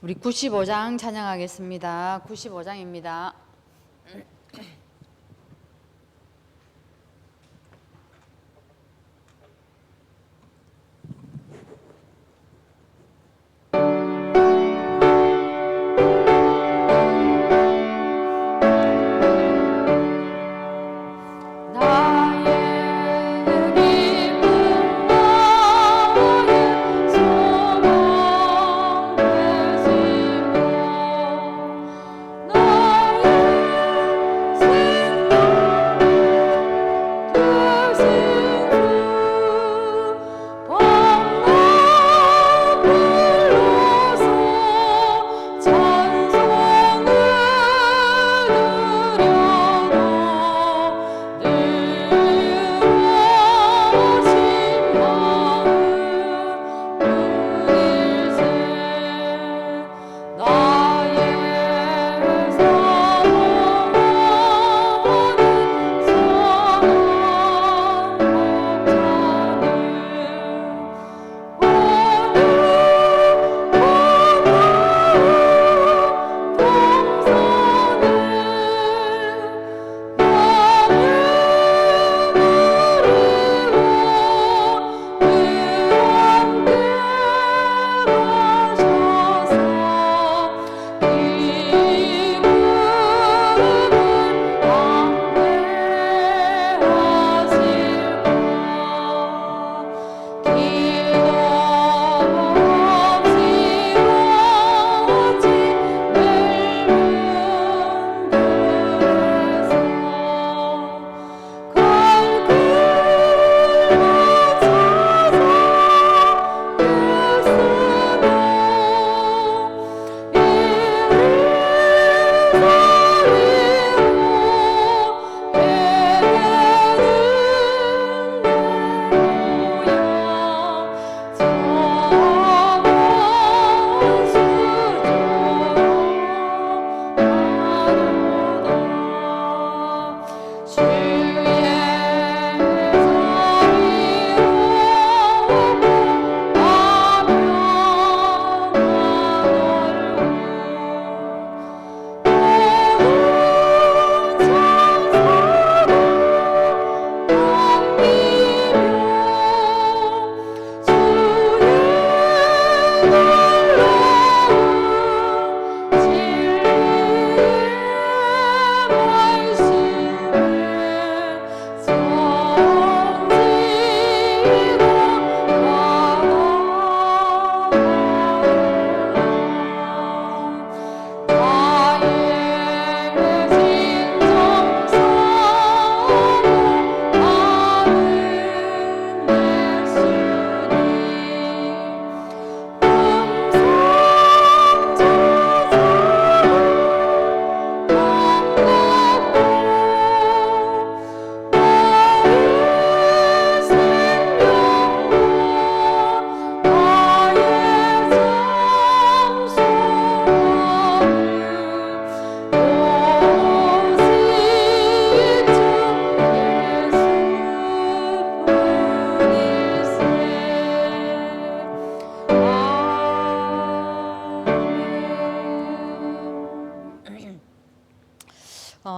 우리 95장 찬양하겠습니다. 95장입니다.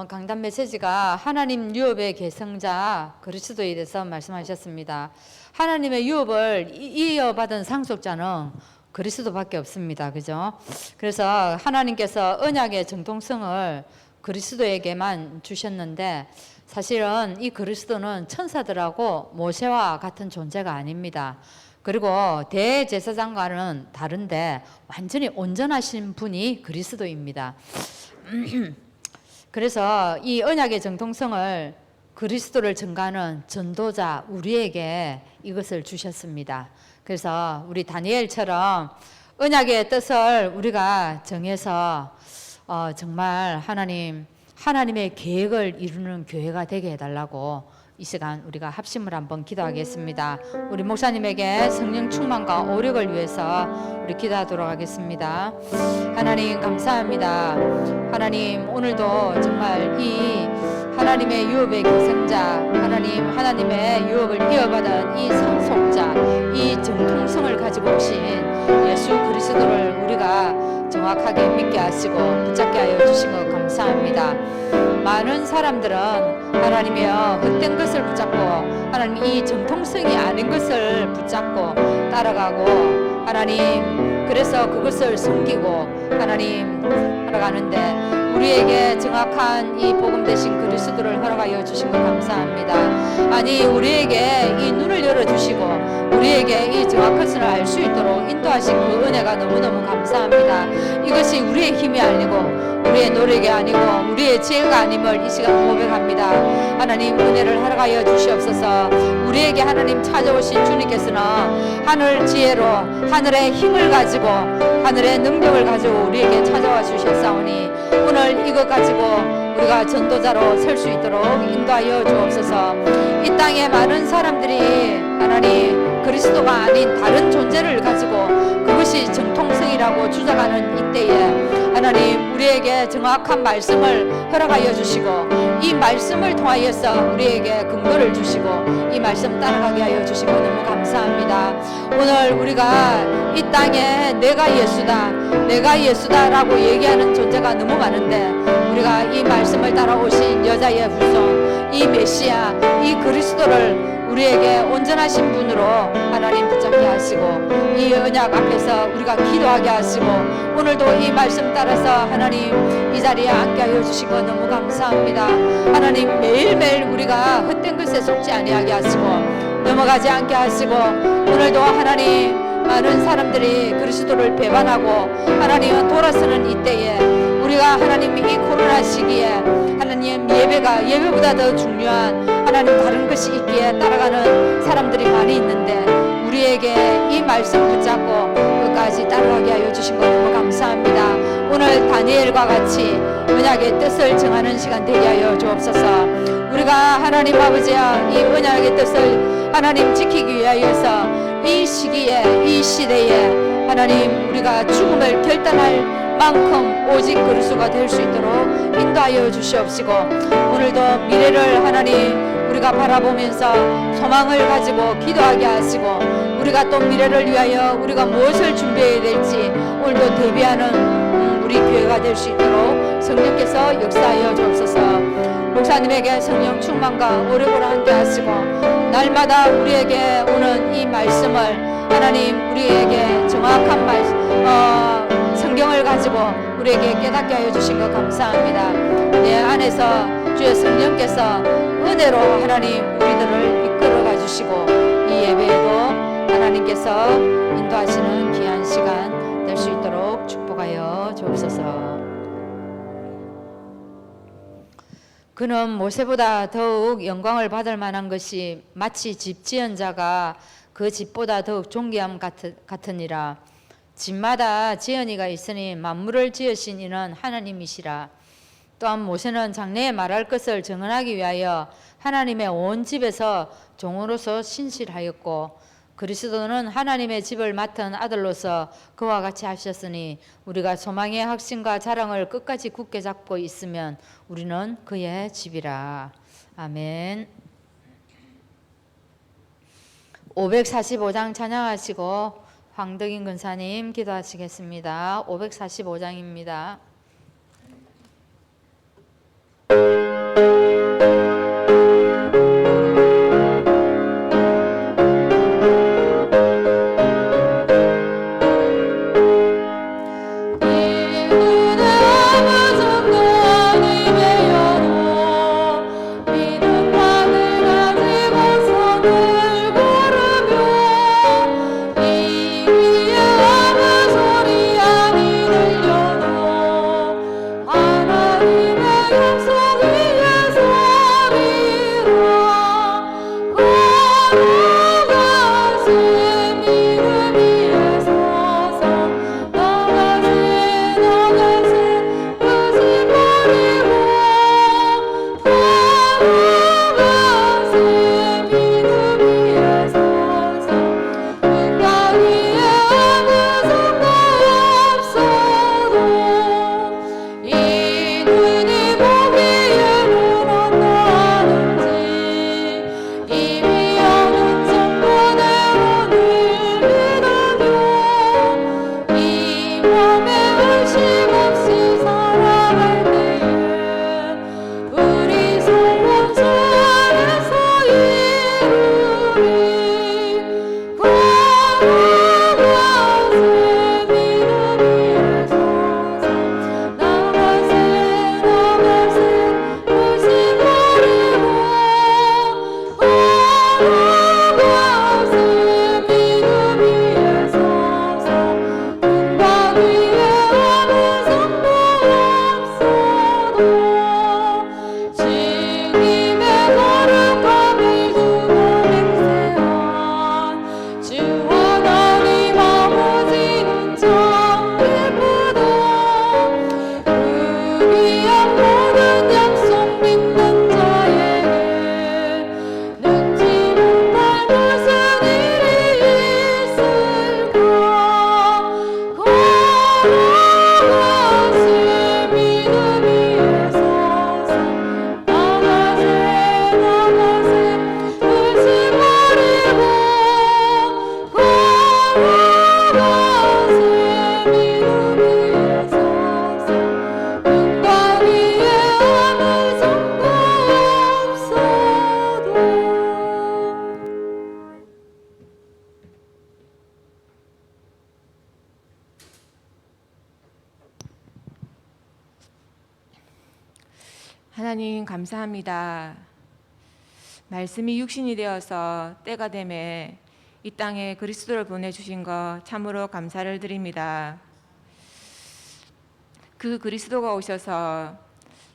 강단 메시지가 하나님 유업의 계승자 그리스도에 대해서 말씀하셨습니다. 하나님의 유업을 이어받은 상속자는 그리스도밖에 없습니다. 그죠? 그래서 하나님께서 언약의 정통성을 그리스도에게만 주셨는데 사실은 이 그리스도는 천사들하고 모세와 같은 존재가 아닙니다. 그리고 대제사장과는 다른데 완전히 온전하신 분이 그리스도입니다. 그래서 이 언약의 정통성을 그리스도를 증가하는 전도자 우리에게 이것을 주셨습니다. 그래서 우리 다니엘처럼 언약의 뜻을 우리가 정해서 정말 하나님의 계획을 이루는 교회가 되게 해달라고 이 시간 우리가 합심을 한번 기도하겠습니다. 우리 목사님에게 성령 충만과 오력을 위해서 우리 기도하도록 하겠습니다. 하나님 감사합니다. 하나님 오늘도 정말 이 하나님의 유업의 계승자 하나님의 유업을 이어받은 이 상속자 이 정통성을 가지고 오신 예수 그리스도를 우리가 정확히 정확하게 믿게 하시고 붙잡게 하여 주신 것 감사합니다. 많은 사람들은 하나님이여 헛된 것을 붙잡고 하나님 이 정통성이 아닌 것을 붙잡고 따라가고 하나님 그래서 그것을 숨기고 하나님 살아가는데 우리에게 정확한 이 복음 되신 그리스도를 허락하여 주신 것 감사합니다. 아니 우리에게 이 눈을 열어주시고 우리에게 이 정확한 것을 알 수 있도록 인도하신 그 은혜가 너무너무 감사합니다. 이것이 우리의 힘이 아니고 우리의 노력이 아니고 우리의 지혜가 아님을 이 시간 고백합니다. 하나님 은혜를 허락하여 주시옵소서. 우리에게 하나님 찾아오신 주님께서는 하늘 지혜로 하늘의 힘을 가지고 하늘의 능력을 가지고 우리에게 찾아와 주셨사오니 오늘 이것 가지고 우리가 전도자로 설 수 있도록 인도하여 주옵소서. 이 땅에 많은 사람들이 하나님 그리스도가 아닌 다른 존재를 가지고 그것이 정통성이라고 주장하는 이때에 하나님 우리에게 정확한 말씀을 허락하여 주시고 이 말씀을 통하여서 우리에게 근거를 주시고 이 말씀 따라가게 하여 주시고 너무 감사합니다. 오늘 우리가 이 땅에 내가 예수다 라고 얘기하는 존재가 너무 많은데 우리가 이 말씀을 따라오신 여자의 후손 이 메시아 이 그리스도를 우리에게 온전하신 분으로 하나님 붙잡게 하시고 이 언약 앞에서 우리가 기도하게 하시고 오늘도 이 말씀 따라서 하나님 이 자리에 앉게 하여 주신 거 너무 감사합니다. 하나님 매일매일 우리가 헛된 것에 속지 아니하게 하시고 넘어가지 않게 하시고 오늘도 하나님 많은 사람들이 그리스도를 배반하고 하나님은 돌아서는 이때에 우리가 하나님 이 코로나 시기에 하나님 예배보다 더 중요한 하나님 다른 것이 있기에 따라가는 사람들이 많이 있는데 우리에게 이 말씀 붙잡고 끝까지 따라가게 하여 주신 것 너무 감사합니다. 오늘 다니엘과 같이 언약의 뜻을 정하는 시간 되게 하여 주옵소서. 우리가 하나님 아버지야 이 언약의 뜻을 하나님 지키기 위하여서 이 시기에 이 시대에 하나님 우리가 죽음을 결단할 만큼 오직 그리스도가 될 수 있도록 인도하여 주시옵시고 오늘도 미래를 하나님 우리가 바라보면서 소망을 가지고 기도하게 하시고 우리가 또 미래를 위하여 우리가 무엇을 준비해야 될지 오늘도 대비하는 우리 교회가 될 수 있도록 성령께서 역사하여 주옵소서. 목사님에게 성령 충만과 오래오래 함께 하시고 날마다 우리에게 오는 이 말씀을 하나님 우리에게 정확한 성경을 가지고 우리에게 깨닫게 하여 주신 것 감사합니다. 내 안에서 주의 성령께서 은혜로 하나님 우리들을 이끌어가 주시고 이 예배에도 하나님께서 인도하시는 귀한 시간 될 수 있도록 축복하여 주옵소서. 그는 모세보다 더욱 영광을 받을 만한 것이 마치 집 지은 자가 그 집보다 더욱 존귀함 같으니라. 집마다 지은이가 있으니 만물을 지으신 이는 하나님이시라. 또한 모세는 장래에 말할 것을 정언하기 위하여 하나님의 온 집에서 종으로서 신실하였고 그리스도는 하나님의 집을 맡은 아들로서 그와 같이 하셨으니 우리가 소망의 확신과 자랑을 끝까지 굳게 잡고 있으면 우리는 그의 집이라. 아멘. 545장 찬양하시고 황덕인 근사님 기도하시겠습니다. 545장입니다. 하나님의 약속이 하나님 감사합니다. 말씀이 육신이 되어서 때가 되매 이 땅에 그리스도를 보내주신 것 참으로 감사를 드립니다. 그 그리스도가 오셔서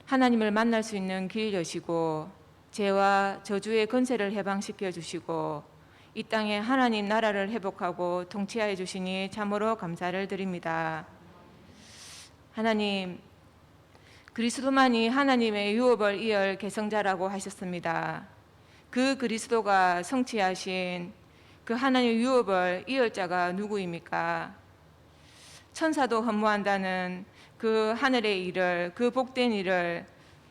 하나님을 만날 수 있는 길 여시고 죄와 저주의 권세를 해방시켜 주시고 이 땅에 하나님 나라를 회복하고 통치하여 주시니 참으로 감사를 드립니다. 하나님, 그리스도만이 하나님의 유업을 이을 계성자라고 하셨습니다. 그 그리스도가 성취하신 그 하나님의 유업을 이을 자가 누구입니까? 천사도 허무한다는 그 하늘의 일을, 그 복된 일을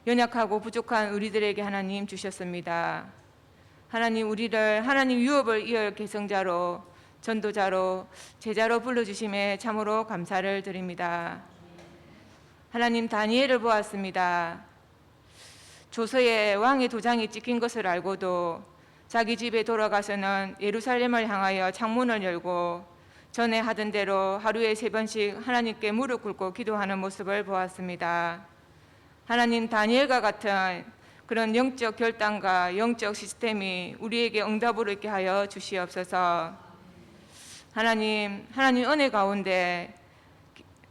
연약하고 부족한 우리들에게 하나님 주셨습니다. 하나님, 우리를 하나님 유업을 이을 계성자로, 전도자로, 제자로 불러주심에 참으로 감사를 드립니다. 하나님, 다니엘을 보았습니다. 조서에 왕의 도장이 찍힌 것을 알고도 자기 집에 돌아가서는 예루살렘을 향하여 창문을 열고 전에 하던 대로 하루에 3번씩 하나님께 무릎 꿇고 기도하는 모습을 보았습니다. 하나님, 다니엘과 같은 그런 영적 결단과 영적 시스템이 우리에게 응답으로 있게 하여 주시옵소서. 하나님 은혜 가운데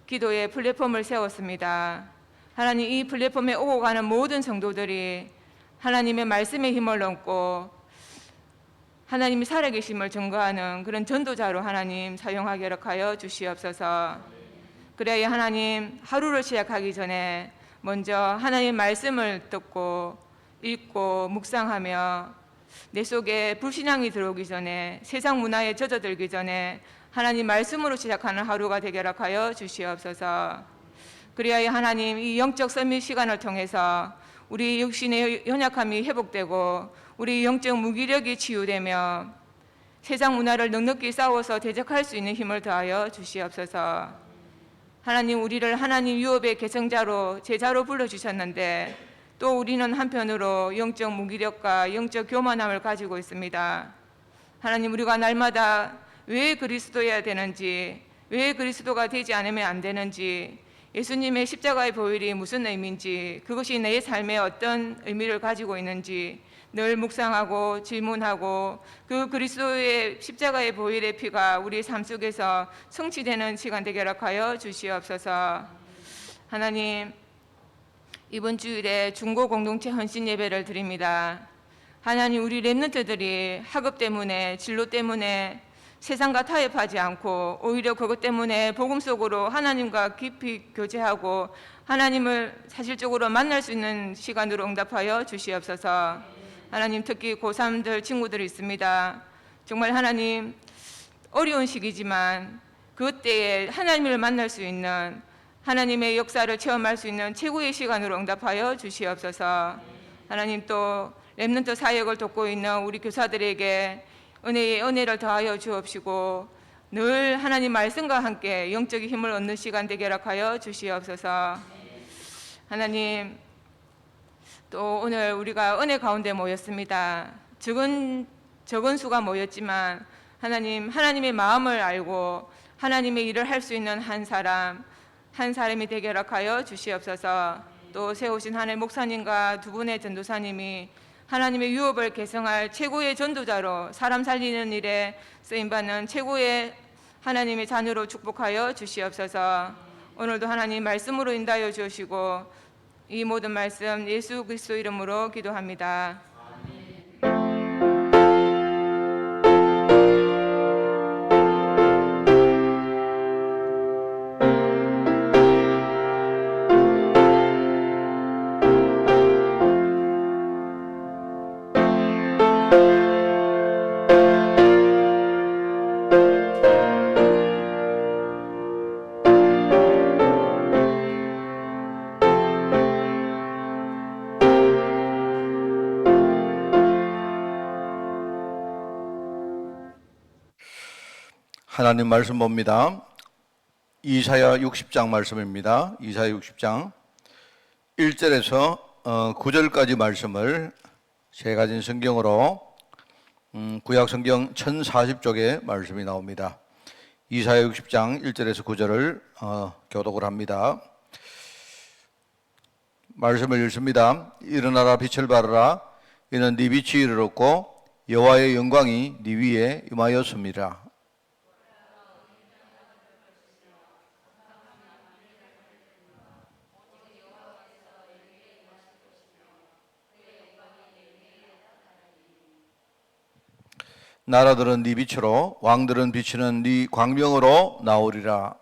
기도의 플랫폼을 세웠습니다. 하나님, 이 플랫폼에 오고 가는 모든 성도들이 하나님의 말씀에 힘을 얻고 하나님이 살아계심을 증거하는 그런 전도자로 하나님 사용하게 허락하여 주시옵소서. 그래야 하나님, 하루를 시작하기 전에 먼저 하나님의 말씀을 듣고 읽고 묵상하며 내 속에 불신앙이 들어오기 전에, 세상 문화에 젖어들기 전에 하나님 말씀으로 시작하는 하루가 되게 허락하여 주시옵소서. 그래야 하나님, 이 영적 서밋 시간을 통해서 우리 육신의 연약함이 회복되고 우리 영적 무기력이 치유되며 세상 문화를 넉넉히 싸워서 대적할 수 있는 힘을 더하여 주시옵소서. 하나님, 우리를 하나님 유업의 계승자로, 제자로 불러주셨는데 또 우리는 한편으로 영적 무기력과 영적 교만함을 가지고 있습니다. 하나님, 우리가 날마다 왜 그리스도여야 되는지, 왜 그리스도가 되지 않으면 안 되는지, 예수님의 십자가의 보혈이 무슨 의미인지, 그것이 내 삶에 어떤 의미를 가지고 있는지 늘 묵상하고 질문하고 그 그리스도의 십자가의 보혈의 피가 우리 삶 속에서 성취되는 시간 되게 허락하여 주시옵소서. 하나님, 이번 주일에 중고 공동체 헌신 예배를 드립니다. 하나님, 우리 렘넌트들이 학업 때문에, 진로 때문에 세상과 타협하지 않고 오히려 그것 때문에 복음 속으로 하나님과 깊이 교제하고 하나님을 사실적으로 만날 수 있는 시간으로 응답하여 주시옵소서. 하나님, 특히 고3들 친구들이 있습니다. 정말 하나님, 어려운 시기지만 그때에 하나님을 만날 수 있는, 하나님의 역사를 체험할 수 있는 최고의 시간으로 응답하여 주시옵소서. 하나님, 또 렘넌트 사역을 돕고 있는 우리 교사들에게 은혜의 은혜를 더하여 주옵시고 늘 하나님 말씀과 함께 영적인 힘을 얻는 시간 되게 허락하여 주시옵소서. 하나님, 또 오늘 우리가 은혜 가운데 모였습니다. 적은 수가 모였지만 하나님의 마음을 알고 하나님의 일을 할 수 있는 한 사람이 되게 허락하여 주시옵소서. 또 세우신 하늘 목사님과 두 분의 전도사님이 하나님의 유업을 계승할 최고의 전도자로 사람 살리는 일에 쓰임받는 최고의 하나님의 자녀로 축복하여 주시옵소서. 오늘도 하나님 말씀으로 인도하여 주시고 이 모든 말씀 예수 그리스도 이름으로 기도합니다. 하나님 말씀 봅니다. 이사야 60장 말씀입니다. 이사야 60장 1절에서 9절까지 말씀을 제 가진 성경으로 구약 성경 1040쪽에 말씀이 나옵니다. 이사야 60장 1절에서 9절을 교독을 합니다. 말씀을 읽습니다. 일어나라 빛을 발하라. 이는 네 빛이 이르렀고 여호와의 영광이 네 위에 임하였습니다. 나라들은 네 빛으로 왕들은 비치는 네 광명으로 나오리라.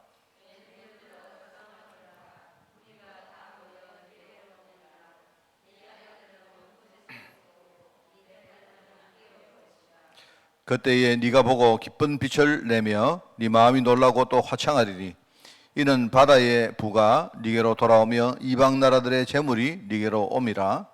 그때에 네가 보고 기쁜 빛을 내며 네 마음이 놀라고 또 화창하리니 이는 바다의 부가 네게로 돌아오며 이방 나라들의 재물이 네게로 옴이라.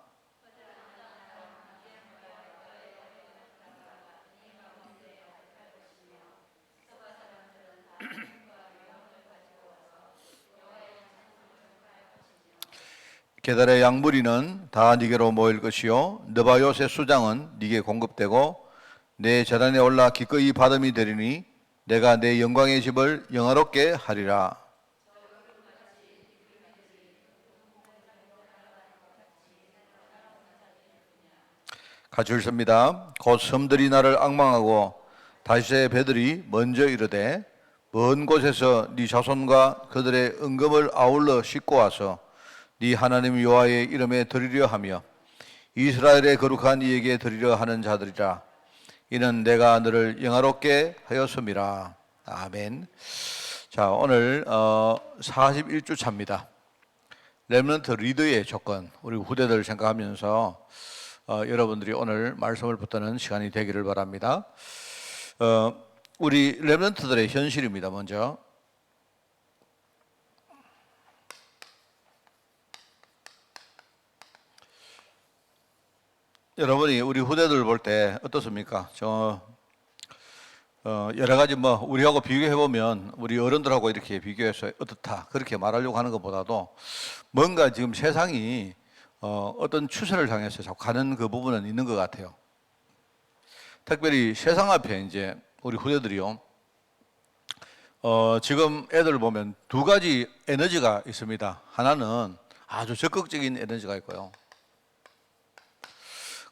게달의 양무리는 다 네게로 모일 것이요 느바요의 수장은 네게 공급되고 내 재단에 올라 기꺼이 받음이 되리니 내가 내 영광의 집을 영화롭게 하리라. 같이 읽습니다. 곧 섬들이 나를 앙망하고 다시의 배들이 먼저 이르되 먼 곳에서 네 자손과 그들의 은금을 아울러 싣고 와서 네 하나님 여호와의 이름에 드리려 하며 이스라엘의 거룩한 이에게 드리려 하는 자들이라. 이는 내가 너를 영화롭게 하였음이라. 아멘. 자, 오늘 41주 차입니다. 렘넌트 리더의 조건, 우리 후대들을 생각하면서 여러분들이 오늘 말씀을 붙드는 시간이 되기를 바랍니다. 우리 렘넌트들의 현실입니다. 먼저 여러분이 우리 후대들 볼 때 어떻습니까? 여러 가지 우리하고 비교해 보면 우리 어른들하고 이렇게 비교해서 어떻다 그렇게 말하려고 하는 것보다도 뭔가 지금 세상이 어떤 추세를 향해서 자꾸 가는 그 부분은 있는 것 같아요. 특별히 세상 앞에 이제 우리 후대들이요. 지금 애들 보면 두 가지 에너지가 있습니다. 하나는 아주 적극적인 에너지가 있고요.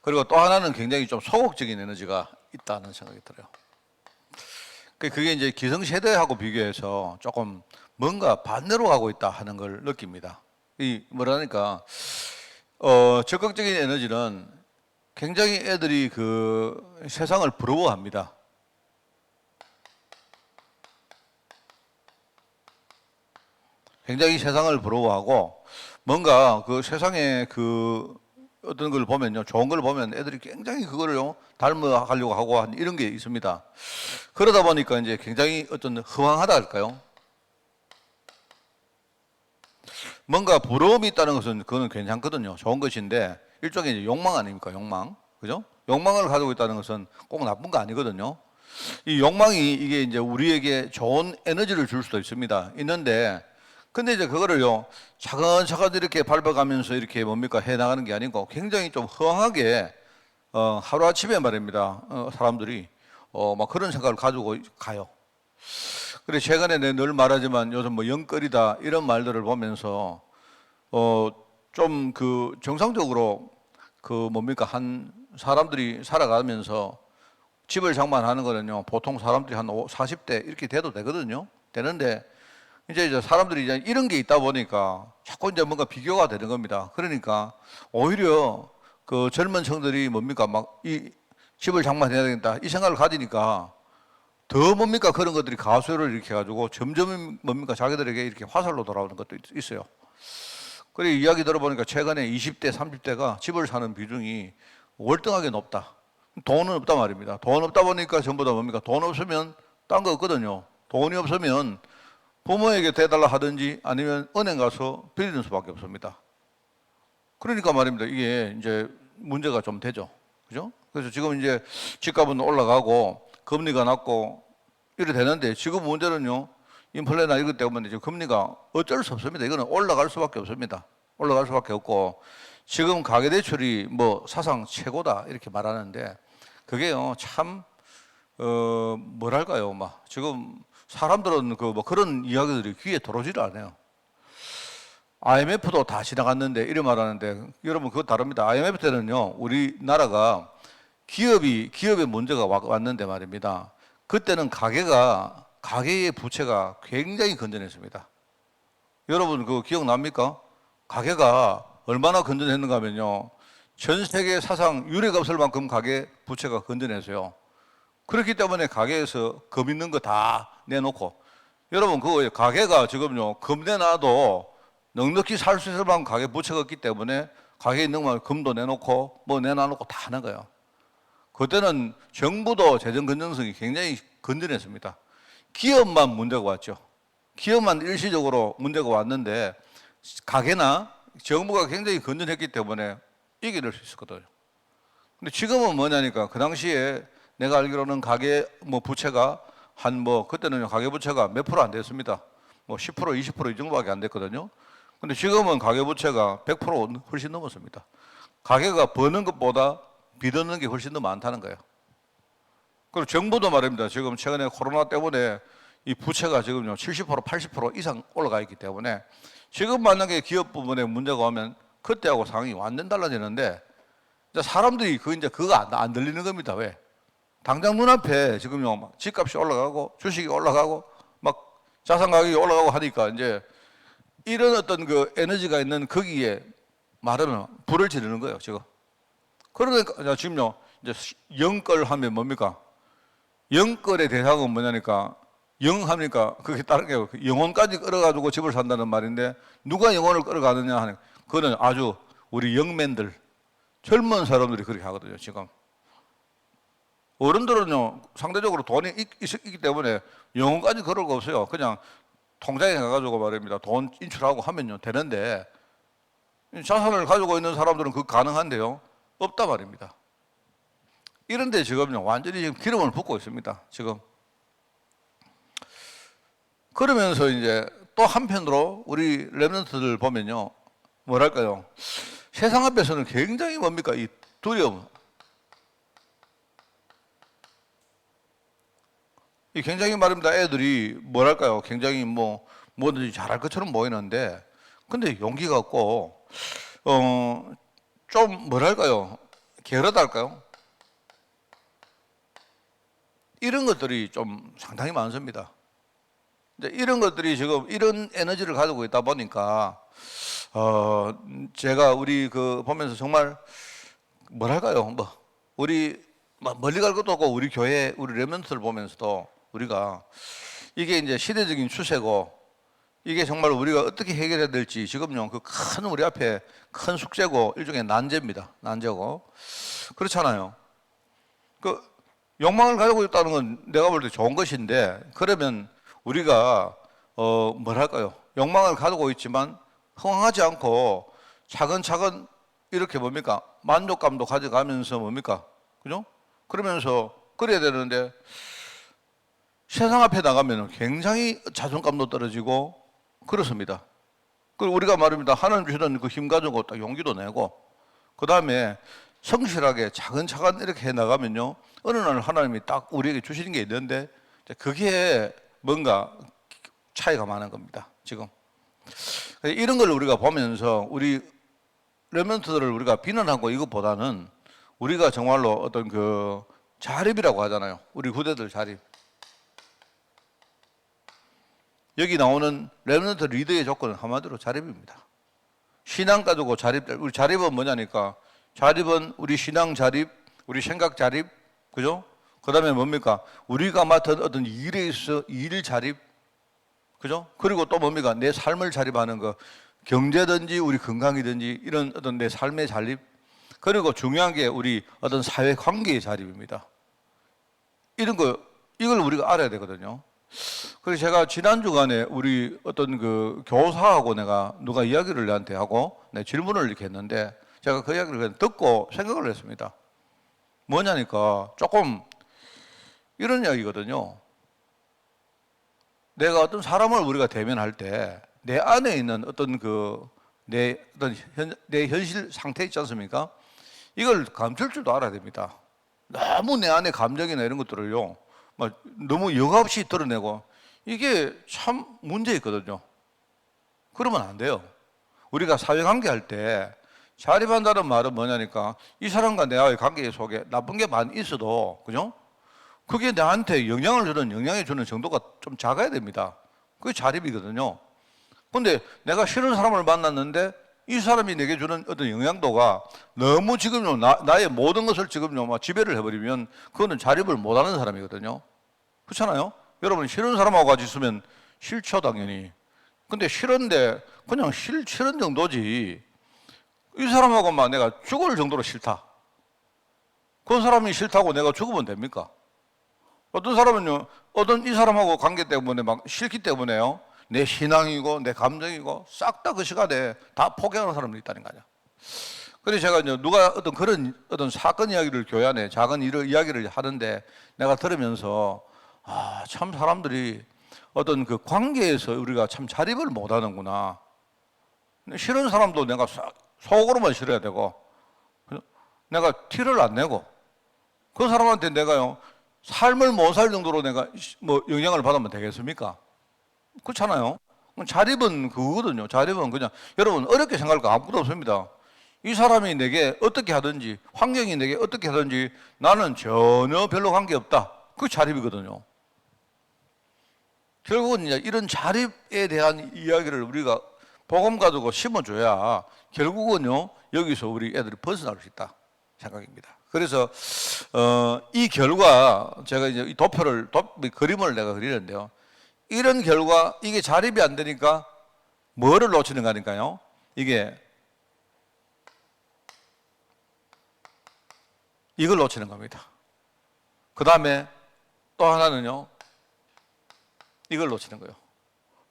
그리고 또 하나는 굉장히 좀 소극적인 에너지가 있다는 생각이 들어요. 그게 이제 기성세대하고 비교해서 조금 뭔가 반대로 가고 있다 하는 걸 느낍니다. 뭐라니까, 적극적인 에너지는 굉장히 애들이 그 세상을 부러워합니다. 굉장히 세상을 부러워하고 뭔가 그 세상에 그 어떤 걸 보면요, 좋은 걸 보면 애들이 굉장히 그거를요 닮아가려고 하고 이런 게 있습니다. 그러다 보니까 이제 굉장히 어떤 허황하다 할까요? 뭔가 부러움이 있다는 것은 그거는 괜찮거든요. 좋은 것인데 일종의 이제 욕망 아닙니까? 욕망, 그죠? 욕망을 가지고 있다는 것은 꼭 나쁜 거 아니거든요. 이 욕망이 이게 이제 우리에게 좋은 에너지를 줄 수도 있습니다. 있는데 근데 이제 그거를요 차근차근 이렇게 밟아가면서 이렇게 뭡니까 해 나가는 게 아니고 굉장히 좀 허황하게 하루아침에 말입니다. 사람들이 막 그런 생각을 가지고 가요. 그래 최근에 내가 늘 말하지만 요즘 뭐 영끌이다 이런 말들을 보면서 좀 그 정상적으로 그 뭡니까 한 사람들이 살아가면서 집을 장만하는 거는요 보통 사람들이 한 40대 이렇게 돼도 되거든요. 되는데 이제 사람들이 이제 이런 게 있다 보니까 자꾸 이제 뭔가 비교가 되는 겁니다. 그러니까 오히려 그 젊은 층들이 뭡니까 막 이 집을 장만해야 되겠다 이 생각을 가지니까 더 뭡니까 그런 것들이 가수를 이렇게 해가지고 점점 뭡니까 자기들에게 이렇게 화살로 돌아오는 것도 있어요. 그리고 이야기 들어보니까 최근에 20대, 30대가 집을 사는 비중이 월등하게 높다. 돈은 없단 말입니다. 돈 없다 보니까 전부 다 뭡니까 돈 없으면 딴 거 없거든요. 돈이 없으면 부모에게 대달라 하든지 아니면 은행 가서 빌리는 수밖에 없습니다. 그러니까 말입니다. 이게 이제 문제가 좀 되죠. 그죠? 그래서 지금 이제 집값은 올라가고 금리가 낮고 이래 되는데 지금 문제는요. 인플레나 이것 때문에 지금 금리가 어쩔 수 없습니다. 이거는 올라갈 수밖에 없습니다. 올라갈 수밖에 없고 지금 가계대출이 뭐 사상 최고다 이렇게 말하는데 그게요 참 뭐랄까요 막 지금 사람들은 그 뭐 그런 이야기들이 귀에 들어오지를 않아요. IMF도 다 지나갔는데 이래 말하는데 여러분 그거 다릅니다. IMF 때는요 우리나라가 기업의 문제가 왔는데 말입니다. 그때는 가계의 부채가 굉장히 건전했습니다. 여러분 그거 기억납니까? 가계가 얼마나 건전했는가 하면요. 전 세계 사상 유례가 없을 만큼 가계 부채가 건전해서요. 그렇기 때문에 가계에서 금 있는 거 다 내놓고 여러분 그거 가계가 지금요 금 내놔도 넉넉히 살 수 있을 만큼 가계 부채가 없기 때문에 가계에 있는 만 금도 내놓고 뭐 내놔놓고 다 하는 거예요. 그때는 정부도 재정 건전성이 굉장히 건전했습니다. 기업만 문제가 왔죠. 기업만 일시적으로 문제가 왔는데 가계나 정부가 굉장히 건전했기 때문에 이겨낼 수 있었거든요. 근데 지금은 뭐냐니까 그 당시에 내가 알기로는 가계 뭐 부채가 한 뭐 그때는 가계 부채가 몇 프로 안 됐습니다. 뭐 10% 20% 이 정도밖에 안 됐거든요. 근데 지금은 가계 부채가 100% 훨씬 넘었습니다. 가계가 버는 것보다 빚어는 게 훨씬 더 많다는 거예요. 그리고 정부도 말입니다. 지금 최근에 코로나 때문에 이 부채가 지금요 70% 80% 이상 올라가 있기 때문에 지금 만약에 기업 부분에 문제가 오면 그때하고 상황이 완전 달라지는데 이제 사람들이 그거 안 들리는 겁니다. 왜? 당장 눈앞에 지금요 막 집값이 올라가고 주식이 올라가고 막 자산 가격이 올라가고 하니까 이제 이런 어떤 그 에너지가 있는 거기에 말하면 불을 지르는 거예요 지금. 그러니까 지금요 이제 영끌 하면 뭡니까? 영끌의 대상은 뭐냐니까 영하니까 그게 다른 게 영혼까지 끌어가지고 집을 산다는 말인데 누가 영혼을 끌어가느냐 하는 그거는 아주 우리 영맨들 젊은 사람들이 그렇게 하거든요 지금. 어른들은요 상대적으로 돈이 있기 때문에 영혼까지 그럴 거 없어요. 그냥 통장에 가가지고 말입니다 돈 인출하고 하면요 되는데 자산을 가지고 있는 사람들은 그거 가능한데요 없다 말입니다. 이런데 지금요 완전히 지금 기름을 붓고 있습니다 지금. 그러면서 이제 또 한편으로 우리 랩런트들 보면요 뭐랄까요 세상 앞에서는 굉장히 뭡니까 이 두려움, 이 굉장히 말입니다. 애들이 뭐랄까요 굉장히 뭐든지 잘할 것처럼 보이는데 근데 용기가 없고 좀 뭐랄까요 게으르달까요 이런 것들이 좀 상당히 많습니다. 이런 것들이 지금 이런 에너지를 가지고 있다 보니까 제가 우리 그 보면서 정말 뭐랄까요 우리 멀리 갈 것도 없고 우리 교회 우리 렘넌트를 보면서도 우리가 이게 이제 시대적인 추세고 이게 정말 우리가 어떻게 해결해야 될지 지금요 그 큰 우리 앞에 큰 숙제고 일종의 난제입니다. 난제고 그렇잖아요. 그 욕망을 가지고 있다는 건 내가 볼 때 좋은 것인데 그러면 우리가 뭐랄까요 욕망을 가지고 있지만 흥황하지 않고 차근차근 이렇게 뭡니까 만족감도 가져가면서 뭡니까 그죠? 그러면서 그래야 되는데 세상 앞에 나가면 굉장히 자존감도 떨어지고 그렇습니다. 그리고 우리가 말입니다 하나님 주시는 그 힘 가지고 딱 용기도 내고 그 다음에 성실하게 차근차근 이렇게 해 나가면요 어느 날 하나님이 딱 우리에게 주시는 게 있는데 그게 뭔가 차이가 많은 겁니다 지금. 이런 걸 우리가 보면서 우리 렘넌트들을 우리가 비난하고 이것보다는 우리가 정말로 어떤 그 자립이라고 하잖아요. 우리 후대들 자립. 여기 나오는 렘넌트 리더의 조건은 한마디로 자립입니다. 신앙 가지고 자립. 우리 자립은 뭐냐니까 자립은 우리 신앙 자립, 우리 생각 자립, 그죠? 그 다음에 뭡니까? 우리가 맡은 어떤 일에 있어 일 자립, 그죠? 그리고 또 뭡니까? 내 삶을 자립하는 거, 경제든지 우리 건강이든지 이런 어떤 내 삶의 자립, 그리고 중요한 게 우리 어떤 사회 관계의 자립입니다. 이런 거, 이걸 우리가 알아야 되거든요. 그래서 제가 지난 주간에 우리 어떤 그 교사하고 내가 누가 이야기를 나한테 하고 내 질문을 이렇게 했는데 제가 그 이야기를 그냥 듣고 생각을 했습니다. 뭐냐니까 조금 이런 이야기거든요. 내가 어떤 사람을 우리가 대면할 때 내 안에 있는 어떤 내 현실 상태 있지 않습니까? 이걸 감출 줄도 알아야 됩니다. 너무 내 안에 감정이나 이런 것들을요, 막 너무 여과없이 드러내고 이게 참 문제 있거든요. 그러면 안 돼요. 우리가 사회관계 할 때 자립한다는 말은 뭐냐니까 이 사람과 내와의 관계 속에 나쁜 게 많이 있어도, 그죠? 그게 나한테 영향을 주는 정도가 좀 작아야 됩니다. 그게 자립이거든요. 근데 내가 싫은 사람을 만났는데 이 사람이 내게 주는 어떤 영향도가 너무 지금요, 나의 모든 것을 지금요, 막 지배를 해버리면 그거는 자립을 못하는 사람이거든요. 그렇잖아요? 여러분, 싫은 사람하고 같이 있으면 싫죠, 당연히. 근데 싫은데 그냥 싫은 정도지. 이 사람하고만 내가 죽을 정도로 싫다. 그 사람이 싫다고 내가 죽으면 됩니까? 어떤 사람은요, 이 사람하고 관계 때문에 막 싫기 때문에요, 내 신앙이고 내 감정이고 싹 다 그 시간에 다 포기하는 사람들이 있다는 거 아니야. 그래서 제가 이제 누가 어떤 사건 이야기를 교회 안에 작은 이야기를 하는데 내가 들으면서 참 사람들이 어떤 그 관계에서 우리가 참 자립을 못 하는구나. 싫은 사람도 내가 속으로만 싫어야 되고 내가 티를 안 내고 그 사람한테 내가요 삶을 못 살 정도로 내가 뭐 영향을 받으면 되겠습니까? 그렇잖아요. 자립은 그거거든요. 자립은 그냥 여러분 어렵게 생각할 거 아무것도 없습니다. 이 사람이 내게 어떻게 하든지 환경이 내게 어떻게 하든지 나는 전혀 별로 관계없다. 그게 자립이거든요. 결국은 이제 이런 자립에 대한 이야기를 우리가 복음 가지고 심어줘야 결국은요 여기서 우리 애들이 벗어날 수 있다 생각입니다. 그래서 이 결과 제가 이제 이 그림을 내가 그리는데요. 이런 결과 이게 자립이 안 되니까 뭐를 놓치는 거니까요. 이게 이걸 놓치는 겁니다. 그 다음에 또 하나는요. 이걸 놓치는 거예요.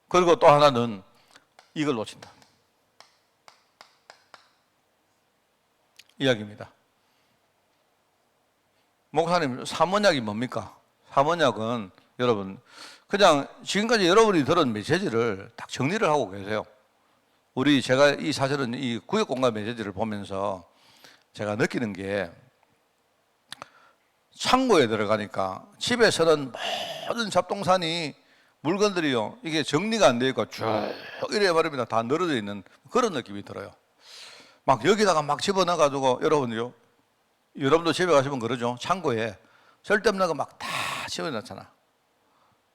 그리고 또 하나는 이걸 놓친다. 이야기입니다. 목사님, 삼언약이 뭡니까? 삼언약은 여러분 그냥 지금까지 여러분이 들은 메시지를 딱 정리를 하고 계세요. 제가 사실은 이 구역공간 메시지를 보면서 제가 느끼는 게 창고에 들어가니까 집에서는 모든 잡동사니 물건들이요 이게 정리가 안 되어 있고 쭉 이래 말입니다. 다 늘어져 있는 그런 느낌이 들어요. 막 여기다가 막 집어넣어가지고 여러분도 집에 가시면 그러죠. 창고에 쓸데없는 거 막 다 집어넣잖아.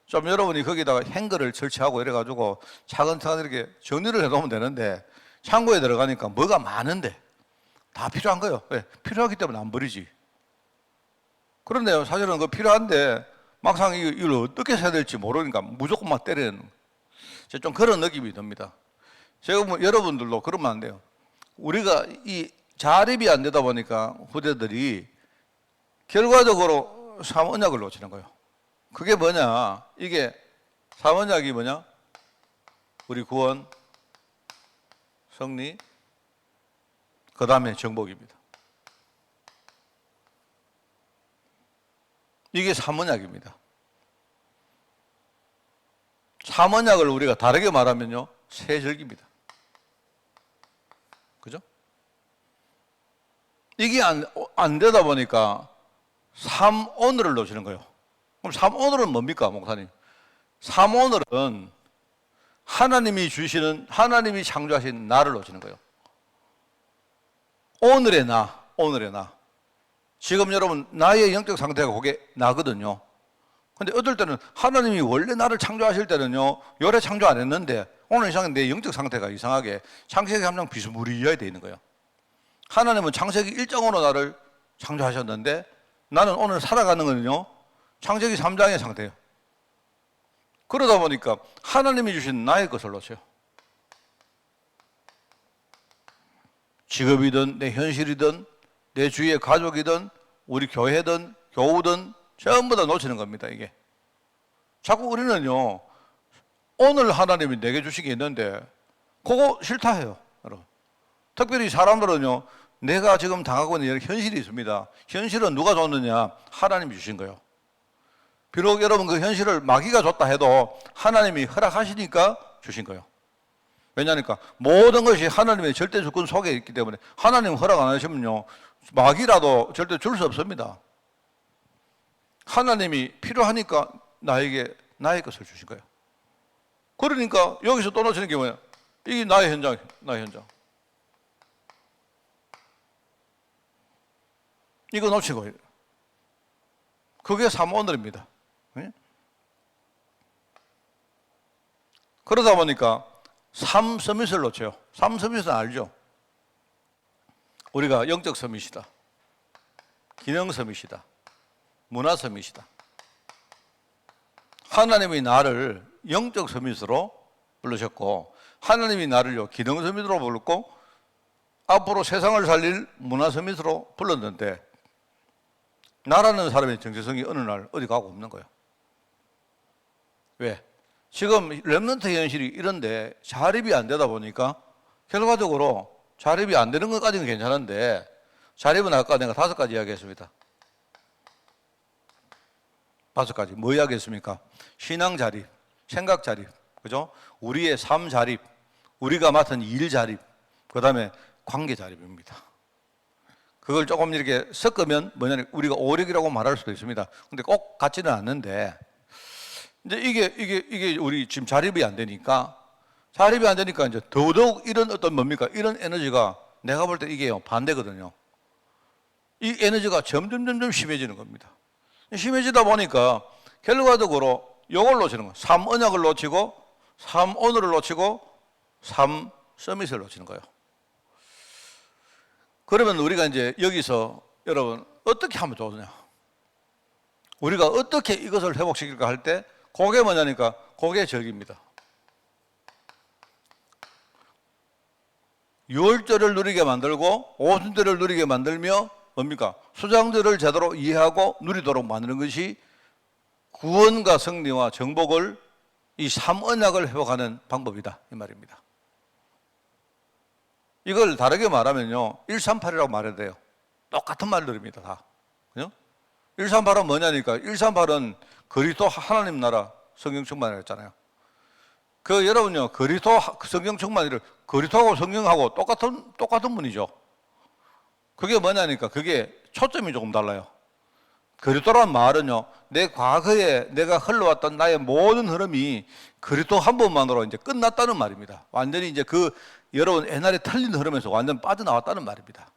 좀 여러분이 거기다가 행거를 설치하고 이래가지고 차근차근 이렇게 정리를 해놓으면 되는데 창고에 들어가니까 뭐가 많은데 다 필요한 거예요. 왜? 필요하기 때문에 안 버리지. 그런데요, 사실은 그 필요한데 막상 이걸 어떻게 써야 될지 모르니까 무조건 막 때리는 좀 그런 느낌이 듭니다. 제가 뭐 여러분들도 그러면 안 돼요. 우리가 이 자립이 안 되다 보니까 후대들이 결과적으로 삼언약을 놓치는 거예요. 그게 뭐냐? 이게 삼언약이 뭐냐? 우리 구원, 승리, 그 다음에 정복입니다. 이게 삼언약입니다. 삼언약을 우리가 다르게 말하면요, 세 절기입니다. 그죠? 이게 안 되다 보니까 삼오늘을 놓치는 거예요. 그럼 삼오늘은 뭡니까, 목사님? 삼오늘은 하나님이 창조하신 나를 놓치는 거예요. 오늘의 나. 지금 여러분 나의 영적 상태가 그게 나거든요. 근데 어떨 때는 하나님이 원래 나를 창조하실 때는요 요래 창조 안 했는데 오늘 이상하게 내 영적 상태가 이상하게 창세기 3장 비스무리하게 돼 있는 거예요. 하나님은 창세기 1장으로 나를 창조하셨는데 나는 오늘 살아가는 거는요 창세기 3장의 상태예요. 그러다 보니까 하나님이 주신 나의 것을 놓쳐요. 직업이든 내 현실이든 내 주위의 가족이든 우리 교회든 교우든 전부 다 놓치는 겁니다. 이게 자꾸 우리는요 오늘 하나님이 내게 주신 게 있는데 그거 싫다 해요. 여러분 특별히 사람들은요 내가 지금 당하고 있는 현실이 있습니다. 현실은 누가 줬느냐? 하나님이 주신 거예요. 비록 여러분 그 현실을 마귀가 줬다 해도 하나님이 허락하시니까 주신 거예요. 왜냐니까 모든 것이 하나님의 절대 주권 속에 있기 때문에 하나님 허락 안 하시면요 마귀라도 절대 줄 수 없습니다. 하나님이 필요하니까 나에게 나의 것을 주신 거예요. 그러니까 여기서 또 놓치는 게 뭐냐? 이게 나의 현장, 나의 현장. 이거 놓치고 그게 삼오늘입니다. 그러다 보니까 삼 서밋을 놓쳐요. 삼 서밋은 알죠? 우리가 영적 서밋이다, 기능 서밋이다, 문화 서밋이다. 하나님이 나를 영적 서밋으로 부르셨고 하나님이 나를요 기능 서밋으로 불렀고 앞으로 세상을 살릴 문화 서밋으로 불렀는데 나라는 사람의 정체성이 어느 날 어디 가고 없는 거예요. 왜? 지금 렘넌트 현실이 이런데 자립이 안 되다 보니까 결과적으로 자립이 안 되는 것까지는 괜찮은데 자립은 아까 내가 5가지 이야기했습니다. 5가지. 뭐 이야기했습니까? 신앙 자립, 생각 자립, 그죠? 우리의 삶 자립, 우리가 맡은 일 자립, 그 다음에 관계 자립입니다. 그걸 조금 이렇게 섞으면 뭐냐면 우리가 오력이라고 말할 수도 있습니다. 근데 꼭 같지는 않는데 이제 이게 우리 지금 자립이 안 되니까 이제 더더욱 이런 어떤 뭡니까? 이런 에너지가 내가 볼 때 이게요 반대거든요. 이 에너지가 점점 심해지는 겁니다. 심해지다 보니까 결과적으로 이걸 놓치는 거예요. 삼 언약을 놓치고 삼 오늘을 놓치고 삼 서밋을 놓치는 거예요. 그러면 우리가 이제 여기서 여러분 어떻게 하면 좋으냐? 우리가 어떻게 이것을 회복시킬까 할 때 그게 뭐냐니까 그게 절기입니다. 유월절을 누리게 만들고 오순절을 누리게 만들며 뭡니까? 수장절을 제대로 이해하고 누리도록 만드는 것이 구원과 승리와 정복을 이 삼언약을 회복하는 방법이다 이 말입니다. 이걸 다르게 말하면요 138이라고 말해야 돼요. 똑같은 말들입니다 다. 그죠? 138은 뭐냐니까 138은 그리스도 하나님 나라 성경 충만이라고 했잖아요. 그 여러분요 그리스도 성경 충만이를 그리스도하고 성경하고 똑같은 분이죠. 그게 뭐냐니까 그게 초점이 조금 달라요. 그리스도란 말은요 내 과거에 내가 흘러왔던 나의 모든 흐름이 그리스도 한 번만으로 이제 끝났다는 말입니다. 완전히 이제 그 여러분 옛날에 틀린 흐름에서 완전 빠져나왔다는 말입니다.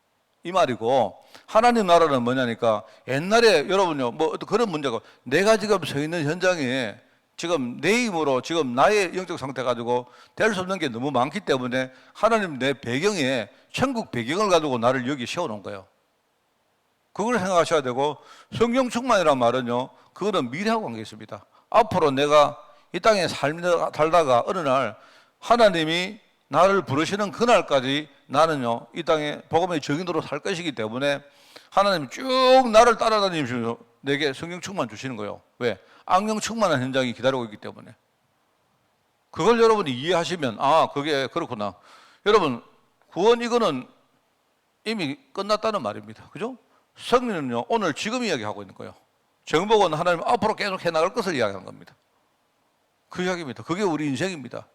이 말이고 하나님 나라는 뭐냐니까 옛날에 여러분요 뭐 어떤 그런 문제가 내가 지금 서 있는 현장에 지금 내 힘으로 지금 나의 영적 상태 가지고 될 수 없는 게 너무 많기 때문에 하나님 내 배경에 천국 배경을 가지고 나를 여기 세워놓은 거예요. 그걸 생각하셔야 되고 성경 충만이란 말은요 그거는 미래하고 관계 있습니다. 앞으로 내가 이 땅에 살다가 어느 날 하나님이 나를 부르시는 그날까지 나는요 이 땅에 복음의 증인으로 살 것이기 때문에 하나님이 쭉 나를 따라다니시면서 내게 성경 충만 주시는 거예요. 왜? 악령 충만한 현장이 기다리고 있기 때문에. 그걸 여러분이 이해하시면 아 그게 그렇구나. 여러분 구원 이거는 이미 끝났다는 말입니다. 그죠? 승리는요 오늘 지금 이야기하고 있는 거예요. 정복은 하나님 앞으로 계속 해나갈 것을 이야기하는 겁니다. 그 이야기입니다. 그게 우리 인생입니다.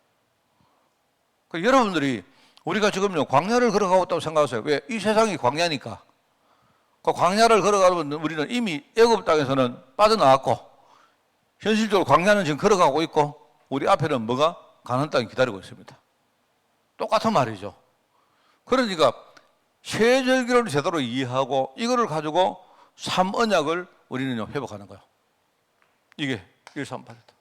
여러분들이 우리가 지금요 광야를 걸어가고 있다고 생각하세요. 왜? 이 세상이 광야니까. 그 광야를 걸어가면 우리는 이미 애굽 땅에서는 빠져나왔고 현실적으로 광야는 지금 걸어가고 있고 우리 앞에는 뭐가? 가나안 땅이 기다리고 있습니다. 똑같은 말이죠. 그러니까 세절기를 제대로 이해하고 이거를 가지고 삼언약을 우리는 회복하는 거예요. 이게 138이다.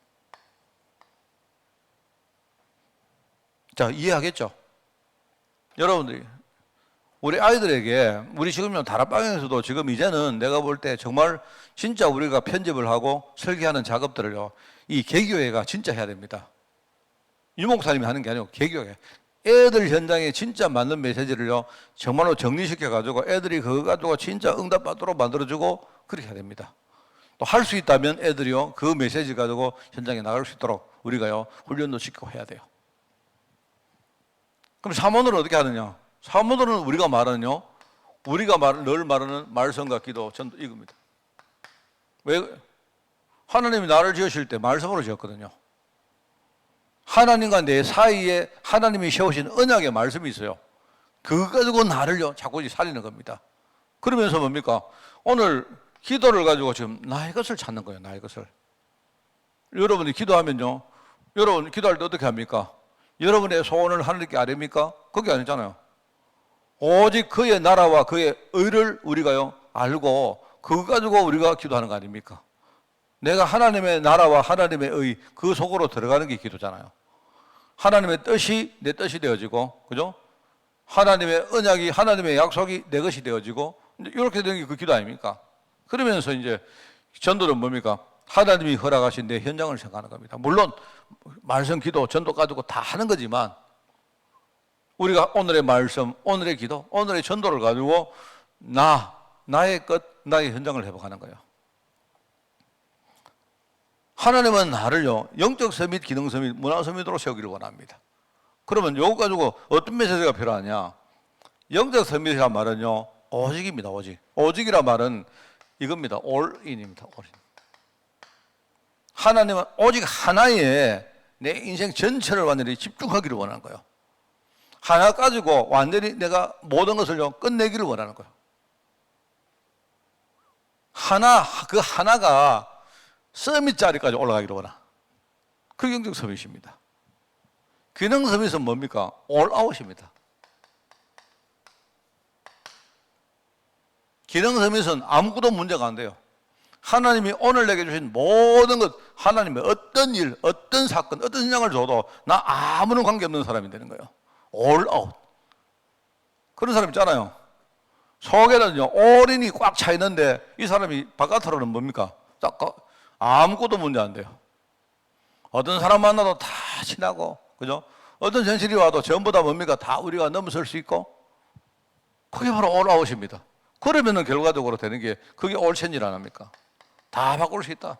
자, 이해하겠죠? 여러분들이 우리 아이들에게 우리 지금 다락방에서도 지금 이제는 내가 볼 때 정말 진짜 우리가 편집을 하고 설계하는 작업들을요 이 개교회가 진짜 해야 됩니다. 유목사님이 하는 게 아니고 개교회. 애들 현장에 진짜 맞는 메시지를요 정말로 정리시켜 가지고 애들이 그거 가지고 진짜 응답받도록 만들어주고 그렇게 해야 됩니다. 또 할 수 있다면 애들이요 그 메시지 가지고 현장에 나갈 수 있도록 우리가요 훈련도 시키고 해야 돼요. 그럼 사모들은 어떻게 하느냐? 사모들은 우리가 말하는요 우리가 늘 말하는 말씀과 기도 전도 이겁니다. 왜? 하나님이 나를 지으실 때 말씀으로 지었거든요. 하나님과 내 사이에 하나님이 세우신 언약의 말씀이 있어요. 그거 가지고 나를요 자꾸 살리는 겁니다. 그러면서 뭡니까? 오늘 기도를 가지고 지금 나의 것을 찾는 거예요. 나의 것을. 여러분이 기도하면요 여러분 기도할 때 어떻게 합니까? 여러분의 소원을 하늘께 아뢰입니까? 그게 아니잖아요. 오직 그의 나라와 그의 의를 우리가요 알고 그거 가지고 우리가 기도하는 거 아닙니까? 내가 하나님의 나라와 하나님의 의 그 속으로 들어가는 게 기도잖아요. 하나님의 뜻이 내 뜻이 되어지고, 그죠? 하나님의 언약이, 하나님의 약속이 내 것이 되어지고, 이렇게 되는 게 그 기도 아닙니까? 그러면서 이제 전도는 뭡니까? 하나님이 허락하신 내 현장을 생각하는 겁니다. 물론 말씀, 기도, 전도 가지고 다 하는 거지만 우리가 오늘의 말씀, 오늘의 기도, 오늘의 전도를 가지고 나의 것, 나의 현장을 회복하는 거예요. 하나님은 나를요 영적 서밋, 기능 서밋, 문화 서밋으로 세우기를 원합니다. 그러면 이거 가지고 어떤 메시지가 필요하냐? 영적 서밋이란 말은요 오직입니다. 오직이란 말은 이겁니다. 올인입니다. 올인. 하나님은 오직 하나에 내 인생 전체를 완전히 집중하기를 원하는 거예요. 하나 가지고 완전히 내가 모든 것을요 끝내기를 원하는 거예요. 그 하나가 서밋 자리까지 올라가기를 원하. 그게 영적 서밋입니다. 기능 서밋은 뭡니까? 올아웃입니다. 기능 서밋은 아무것도 문제가 안 돼요. 하나님이 오늘 내게 주신 모든 것, 하나님의 어떤 일, 어떤 사건, 어떤 현장을 줘도 나 아무런 관계없는 사람이 되는 거예요. 올아웃. 그런 사람 있잖아요. 속에는요 올인이 꽉 차 있는데 이 사람이 바깥으로는 뭡니까? 아무것도 문제 안 돼요. 어떤 사람 만나도 다 친하고, 그죠? 어떤 현실이 와도 전부 다 뭡니까? 다 우리가 넘어설 수 있고, 그게 바로 올아웃입니다. 그러면은 결과적으로 되는 게 그게 올체인지 안 합니까? 다 바꿀 수 있다.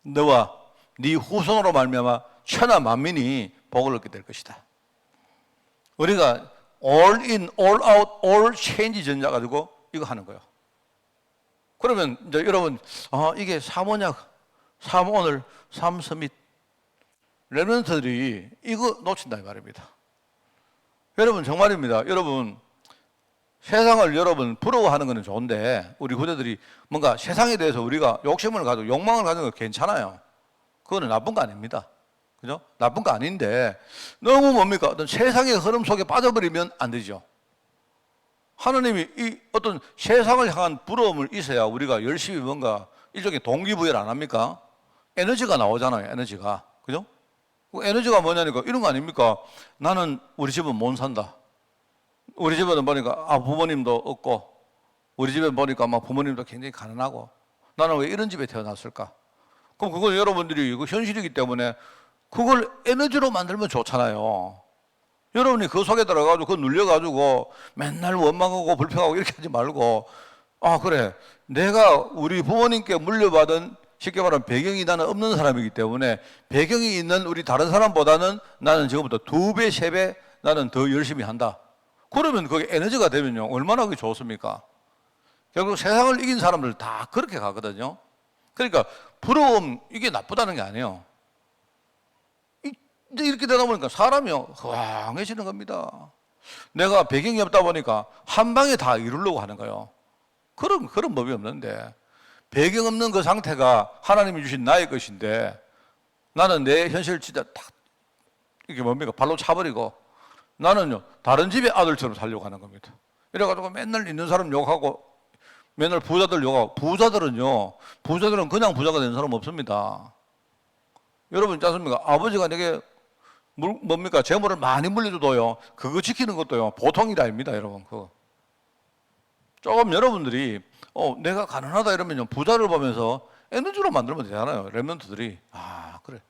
너와 네 후손으로 말미암아 천하 만민이 복을 얻게 될 것이다. 우리가 all in, all out, all change 전자 가지고 이거 하는 거예요. 그러면 이제 여러분, 이게 사모냐, 사모오늘, 삼서밋, 렘넌트들이 이거 놓친다 이 말입니다. 여러분 정말입니다. 여러분 세상을 여러분 부러워하는 것은 좋은데 우리 후대들이 뭔가 세상에 대해서 우리가 욕심을 가지고 욕망을 가지는 거 괜찮아요. 그거는 나쁜 거 아닙니다. 그죠? 나쁜 거 아닌데 너무 뭡니까? 어떤 세상의 흐름 속에 빠져버리면 안 되죠. 하나님이 이 어떤 세상을 향한 부러움을 있어야 우리가 열심히 뭔가 일종의 동기부여를 안 합니까? 에너지가 나오잖아요. 에너지가. 그죠? 그 에너지가 뭐냐니까 이런 거 아닙니까? 나는 우리 집은 못 산다. 우리 집에는 보니까 부모님도 없고 우리 집에 보니까 막 부모님도 굉장히 가난하고 나는 왜 이런 집에 태어났을까? 그럼 그건 여러분들이 이거 현실이기 때문에 그걸 에너지로 만들면 좋잖아요. 여러분이 그 속에 들어가가지고 그거 눌려가지고 맨날 원망하고 불평하고 이렇게 하지 말고 그래 내가 우리 부모님께 물려받은 쉽게 말하면 배경이 나는 없는 사람이기 때문에 배경이 있는 우리 다른 사람보다는 나는 지금부터 2배, 3배 나는 더 열심히 한다. 그러면 그게 에너지가 되면요 얼마나 그게 좋습니까? 결국 세상을 이긴 사람들 다 그렇게 가거든요. 그러니까 부러움 이게 나쁘다는 게 아니에요. 이제 이렇게 되다 보니까 사람이요 허황해지는 겁니다. 내가 배경이 없다 보니까 한 방에 다 이루려고 하는 거예요. 그런 법이 없는데 배경 없는 그 상태가 하나님이 주신 나의 것인데 나는 내 현실 진짜 딱 이게 뭡니까 발로 차버리고 나는요 다른 집의 아들처럼 살려고 하는 겁니다. 이래가지고 맨날 있는 사람 욕하고 맨날 부자들 욕하고 부자들은 그냥 부자가 되는 사람 없습니다. 여러분 있지 않습니까? 아버지가 내게 뭡니까? 재물을 많이 물려줘도요 그거 지키는 것도요 보통 일 아닙니다. 여러분 그거 조금 여러분들이 내가 가난하다 이러면요 부자를 보면서 에너지로 만들면 되잖아요. 렘넌트들이 그래.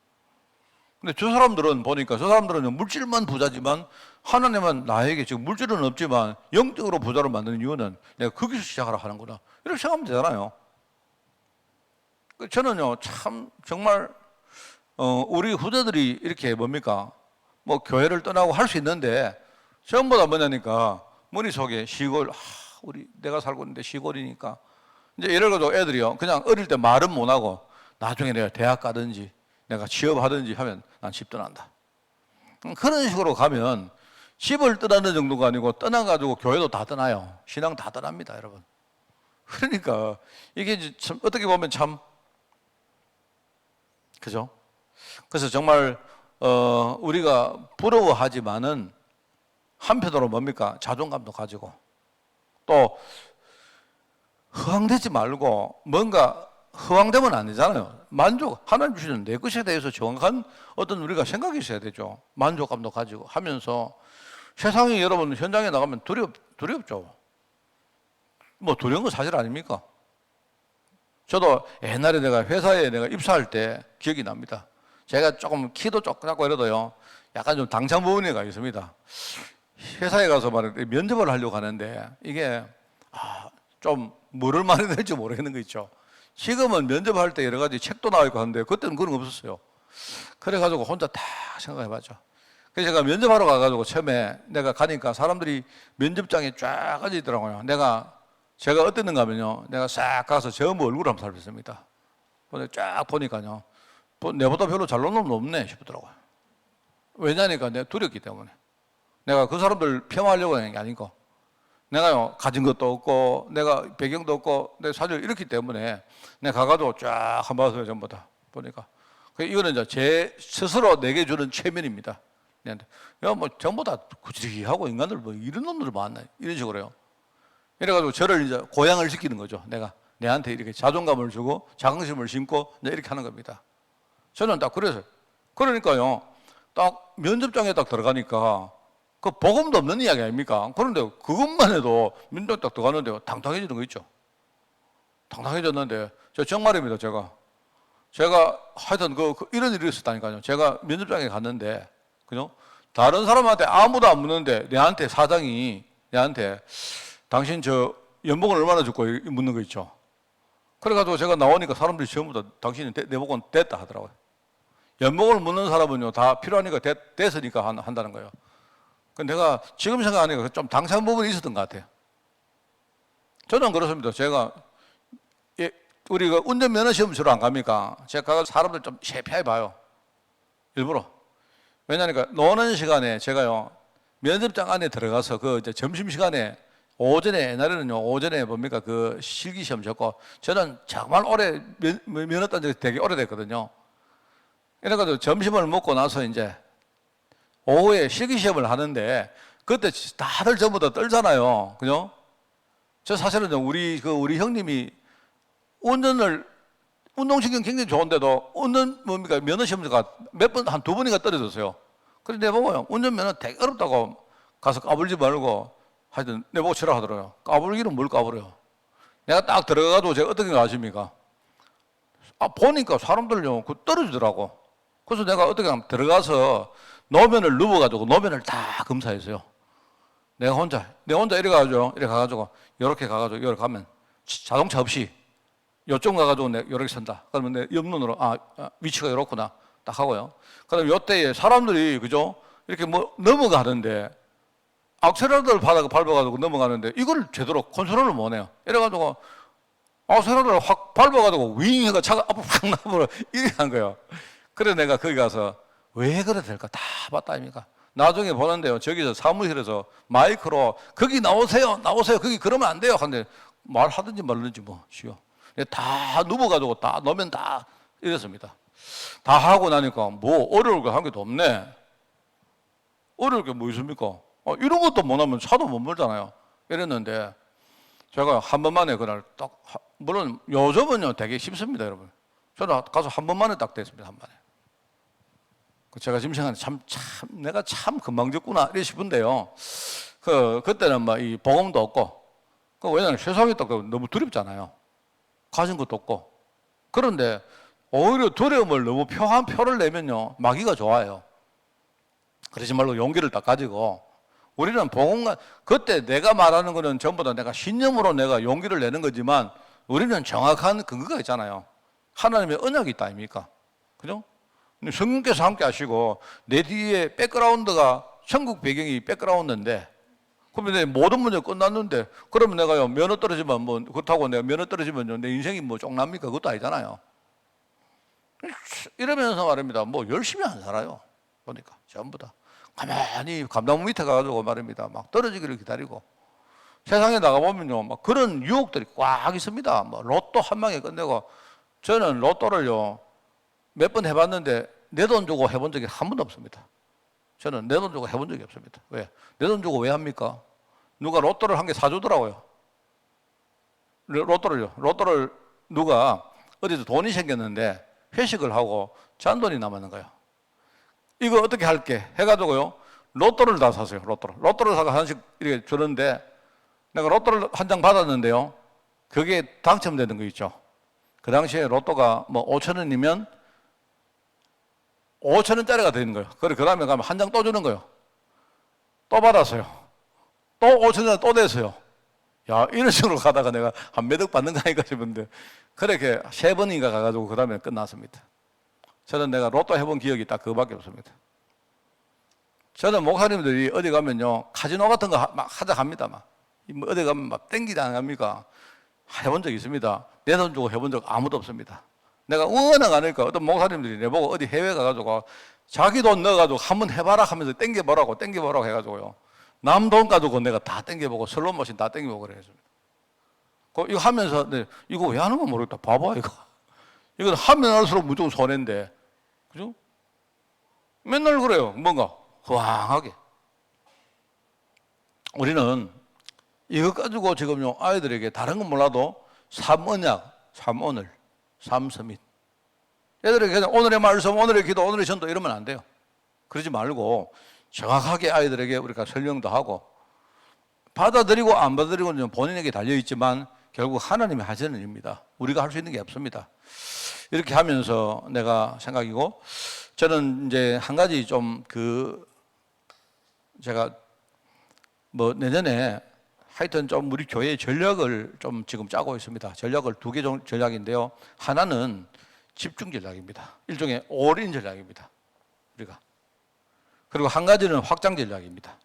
근데 저 사람들은 보니까 저 사람들은 물질만 부자지만 하나님은 나에게 지금 물질은 없지만 영적으로 부자로 만드는 이유는 내가 거기서 시작하라 하는구나 이렇게 생각하면 되잖아요. 저는요 참 정말 우리 후대들이 이렇게 뭡니까 뭐 교회를 떠나고 할 수 있는데 전부 다 뭐냐니까 머릿속에 시골 우리 내가 살고 있는데 시골이니까 이제 예를 들어 애들이요 그냥 어릴 때 말은 못하고 나중에 내가 대학 가든지 내가 취업하든지 하면 난 집 떠난다. 그런 식으로 가면 집을 떠나는 정도가 아니고 떠나가지고 교회도 다 떠나요. 신앙 다 떠납니다, 여러분. 그러니까 이게 참 어떻게 보면 참 그죠? 그래서 정말 우리가 부러워하지만은 한편으로 뭡니까? 자존감도 가지고 또 허황되지 말고 뭔가 허황되면 안 되잖아요. 만족, 하나님 주시는 내 것에 대해서 정확한 어떤 우리가 생각이 있어야 되죠. 만족감도 가지고 하면서 세상에 여러분 현장에 나가면 두렵죠. 뭐 두려운 건 사실 아닙니까? 저도 옛날에 내가 회사에 내가 입사할 때 기억이 납니다. 제가 조금 키도 작고 이래도요, 약간 좀 당찬 부분이 있습니다. 회사에 가서 말이야 면접을 하려고 하는데 이게 좀 뭐를 말해야 될지 모르겠는 거 있죠. 지금은 면접할 때 여러 가지 책도 나와 있고 하는데 그때는 그런 거 없었어요. 그래가지고 혼자 다 생각해봤죠. 그래서 제가 면접하러 가가지고 처음에 내가 가니까 사람들이 면접장에 쫙 앉아 있더라고요. 제가 어땠는가 하면요, 내가 싹 가서 전부 얼굴을 한번 살폈습니다. 쫙 보니까요, 내보다 별로 잘난 놈은 없네 싶더라고요. 왜냐니까 내가 두렵기 때문에. 내가 그 사람들 폄하하려고 하는 게 아니고, 내가요 가진 것도 없고 내가 배경도 없고 내 사실 이렇기 때문에 내가 가가지고 쫙 한번 봐서요, 전부 다 보니까 이거는 이제 제 스스로 내게 주는 최면입니다. 야뭐 전부 다 구지하고 인간들 뭐 이런 놈들을 만나 이런 식으로요. 이래가지고 저를 이제 고양을 시키는 거죠. 내가 내한테 이렇게 자존감을 주고 자긍심을 심고 이제 이렇게 하는 겁니다. 저는 딱 그래서 그러니까요, 딱 면접장에 딱 들어가니까. 그 복음도 없는 이야기 아닙니까? 그런데 그것만 해도 면접 딱 들어가는데 당당해지는 거 있죠. 당당해졌는데 저 정말입니다. 제가 하여튼 이런 일이 있었다니까요. 제가 면접장에 갔는데 그죠? 다른 사람한테 아무도 안 묻는데 내한테 사장이 내한테 당신 저 연봉을 얼마나 줄고 묻는 거 있죠. 그래가지고 제가 나오니까 사람들이 전부 다 당신이 내 복은 됐다 하더라고요. 연봉을 묻는 사람은요 다 필요하니까 됐으니까 한다는 거예요. 내가 지금 생각하니까 좀 당찬 부분이 있었던 것 같아요. 저는 그렇습니다. 우리가 운전면허 시험 주러 안 갑니까? 제가 가서 사람들 좀 세피하게 봐요. 일부러. 왜냐니까 노는 시간에 제가요, 면접장 안에 들어가서 이제 점심시간에 오전에, 옛날에는요, 오전에 뭡니까? 실기 시험 줬고, 저는 정말 오래 면허 딴 적이 되게 오래됐거든요. 이래가지고 점심을 먹고 나서 이제 오후에 실기시험을 하는데 그때 다들 전부 다 떨잖아요. 그죠? 저 사실은 우리 형님이 운동신경 굉장히 좋은데도 면허시험가 몇 번, 한 2번인가 떨어졌어요. 그래서 내보고요, 운전면허 되게 어렵다고 가서 까불지 말고 하여튼 내보고 치라 하더라고요. 까불기는 뭘 까불어요. 내가 딱 들어가가지고 제가 어떻게 아십니까? 보니까 사람들요, 떨어지더라고. 그래서 내가 어떻게 하면 들어가서 노면을 누워가지고 노면을 다 검사했어요. 내가 혼자 이렇게 가가지고 이렇게 가면 자동차 없이 요쪽 가가지고 내가 이렇게 선다. 그러면 내 옆눈으로 위치가 이렇구나 딱 하고요. 그다음 요때에 사람들이 그죠 이렇게 뭐 넘어가는데 악셀러를 밟아가지고 넘어가는데 이걸 제대로 컨트롤을 못해요. 이래가지고 악셀러를 확 밟아가지고 윙 해가 차가 앞으로 확 나버려 이렇게 한 거예요. 그래서 내가 거기 가서 왜 그래 될까 다 봤다 아닙니까? 나중에 보는데요, 저기서 사무실에서 마이크로 거기 나오세요 거기 그러면 안 돼요 하는데 말하든지 말든지 뭐 쉬워. 다 누워가지고 다 넣으면 다 이랬습니다. 다 하고 나니까 뭐 어려울 거 한 개도 없네. 어려울 게 뭐 있습니까? 이런 것도 못하면 차도 못 몰잖아요. 이랬는데 제가 한 번만에 그날 딱, 물론 요즘은요 되게 쉽습니다, 여러분. 저는 가서 한 번만에 딱 됐습니다, 한 번에. 제가 지금 생각하는 내가 참 금방 됐구나 이래 싶은데요. 그때는 막 이 복음도 없고, 왜냐하면 세상에 딱 너무 두렵잖아요. 가진 것도 없고. 그런데 오히려 두려움을 너무 표를 내면요 마귀가 좋아요. 그러지 말고 용기를 딱 가지고 우리는 복음과 그때 내가 말하는 거는 전부 다 내가 신념으로 내가 용기를 내는 거지만 우리는 정확한 근거가 있잖아요. 하나님의 언약이 있다 아닙니까? 그죠? 성령께서 함께 하시고 내 뒤에 백그라운드가 천국 배경이 백그라운드인데 그러면 모든 문제 끝났는데 그러면 내가요 면허 떨어지면 뭐 그렇다고 내가 면허 떨어지면 내 인생이 뭐 쪽납니까? 그것도 아니잖아요. 이러면서 말입니다. 뭐 열심히 안 살아요. 보니까 전부 다 가만히 감나무 밑에 가가지고 말입니다. 막 떨어지기를 기다리고 세상에 나가보면요 막 그런 유혹들이 꽉 있습니다. 뭐 로또 한 방에 끝내고 저는 로또를요 몇 번 해봤는데 내 돈 주고 해본 적이 한 번도 없습니다. 저는 내 돈 주고 해본 적이 없습니다. 왜? 내 돈 주고 왜 합니까? 누가 로또를 한 개 사주더라고요. 로또를 누가 어디서 돈이 생겼는데 회식을 하고 잔돈이 남았는 거예요. 이거 어떻게 할게 해가지고요. 로또를 다 샀어요. 로또를 사서 하나씩 이렇게 주는데 내가 로또를 한 장 받았는데요. 그게 당첨되는 거 있죠. 그 당시에 로또가 뭐 5천 원이면 5천 원짜리가 되는 거예요. 그래 그 다음에 가면 한 장 또 주는 거예요. 또 받았어요. 또 5천 원 또 됐어요. 야, 이런 식으로 가다가 내가 한 몇 억 받는 거 아닌가 싶은데 그렇게 3번인가 가가지고 그 다음에 끝났습니다. 저는 내가 로또 해본 기억이 딱 그거밖에 없습니다. 저는 목사님들이 어디 가면요 카지노 같은 거 막 하자 합니다. 막 어디 가면 막 땡기지 않습니까? 해본 적 있습니다. 내 돈 주고 해본 적 아무도 없습니다. 내가 워낙 안 하니까 어떤 목사님들이 내보고 어디 해외 가가지고 자기 돈 넣어가지고 한번 해봐라 하면서 땡겨보라고 해가지고요. 남 돈 가지고 내가 다 땡겨보고 슬롯머신 다 땡겨보고 그랬습니다. 이거 하면서 네, 이거 왜 하는 건 모르겠다. 봐봐 이거. 이건 하면 할수록 무조건 손해인데, 그죠? 맨날 그래요. 뭔가 허황하게. 우리는 이것 가지고 지금요 아이들에게 다른 건 몰라도 삼언약, 삼오늘, 삼서밋. 애들에게 그냥 오늘의 말씀, 오늘의 기도, 오늘의 전도 이러면 안 돼요. 그러지 말고 정확하게 아이들에게 우리가 설명도 하고 받아들이고 안 받아들이고는 본인에게 달려있지만 결국 하나님이 하시는 일입니다. 우리가 할 수 있는 게 없습니다. 이렇게 하면서 내가 생각이고 저는 이제 한 가지 좀 제가 뭐 내년에 하여튼 좀 우리 교회의 전략을 좀 지금 짜고 있습니다. 전략을 2개 전략인데요. 하나는 집중 전략입니다. 일종의 올인 전략입니다. 우리가. 그리고 한 가지는 확장 전략입니다.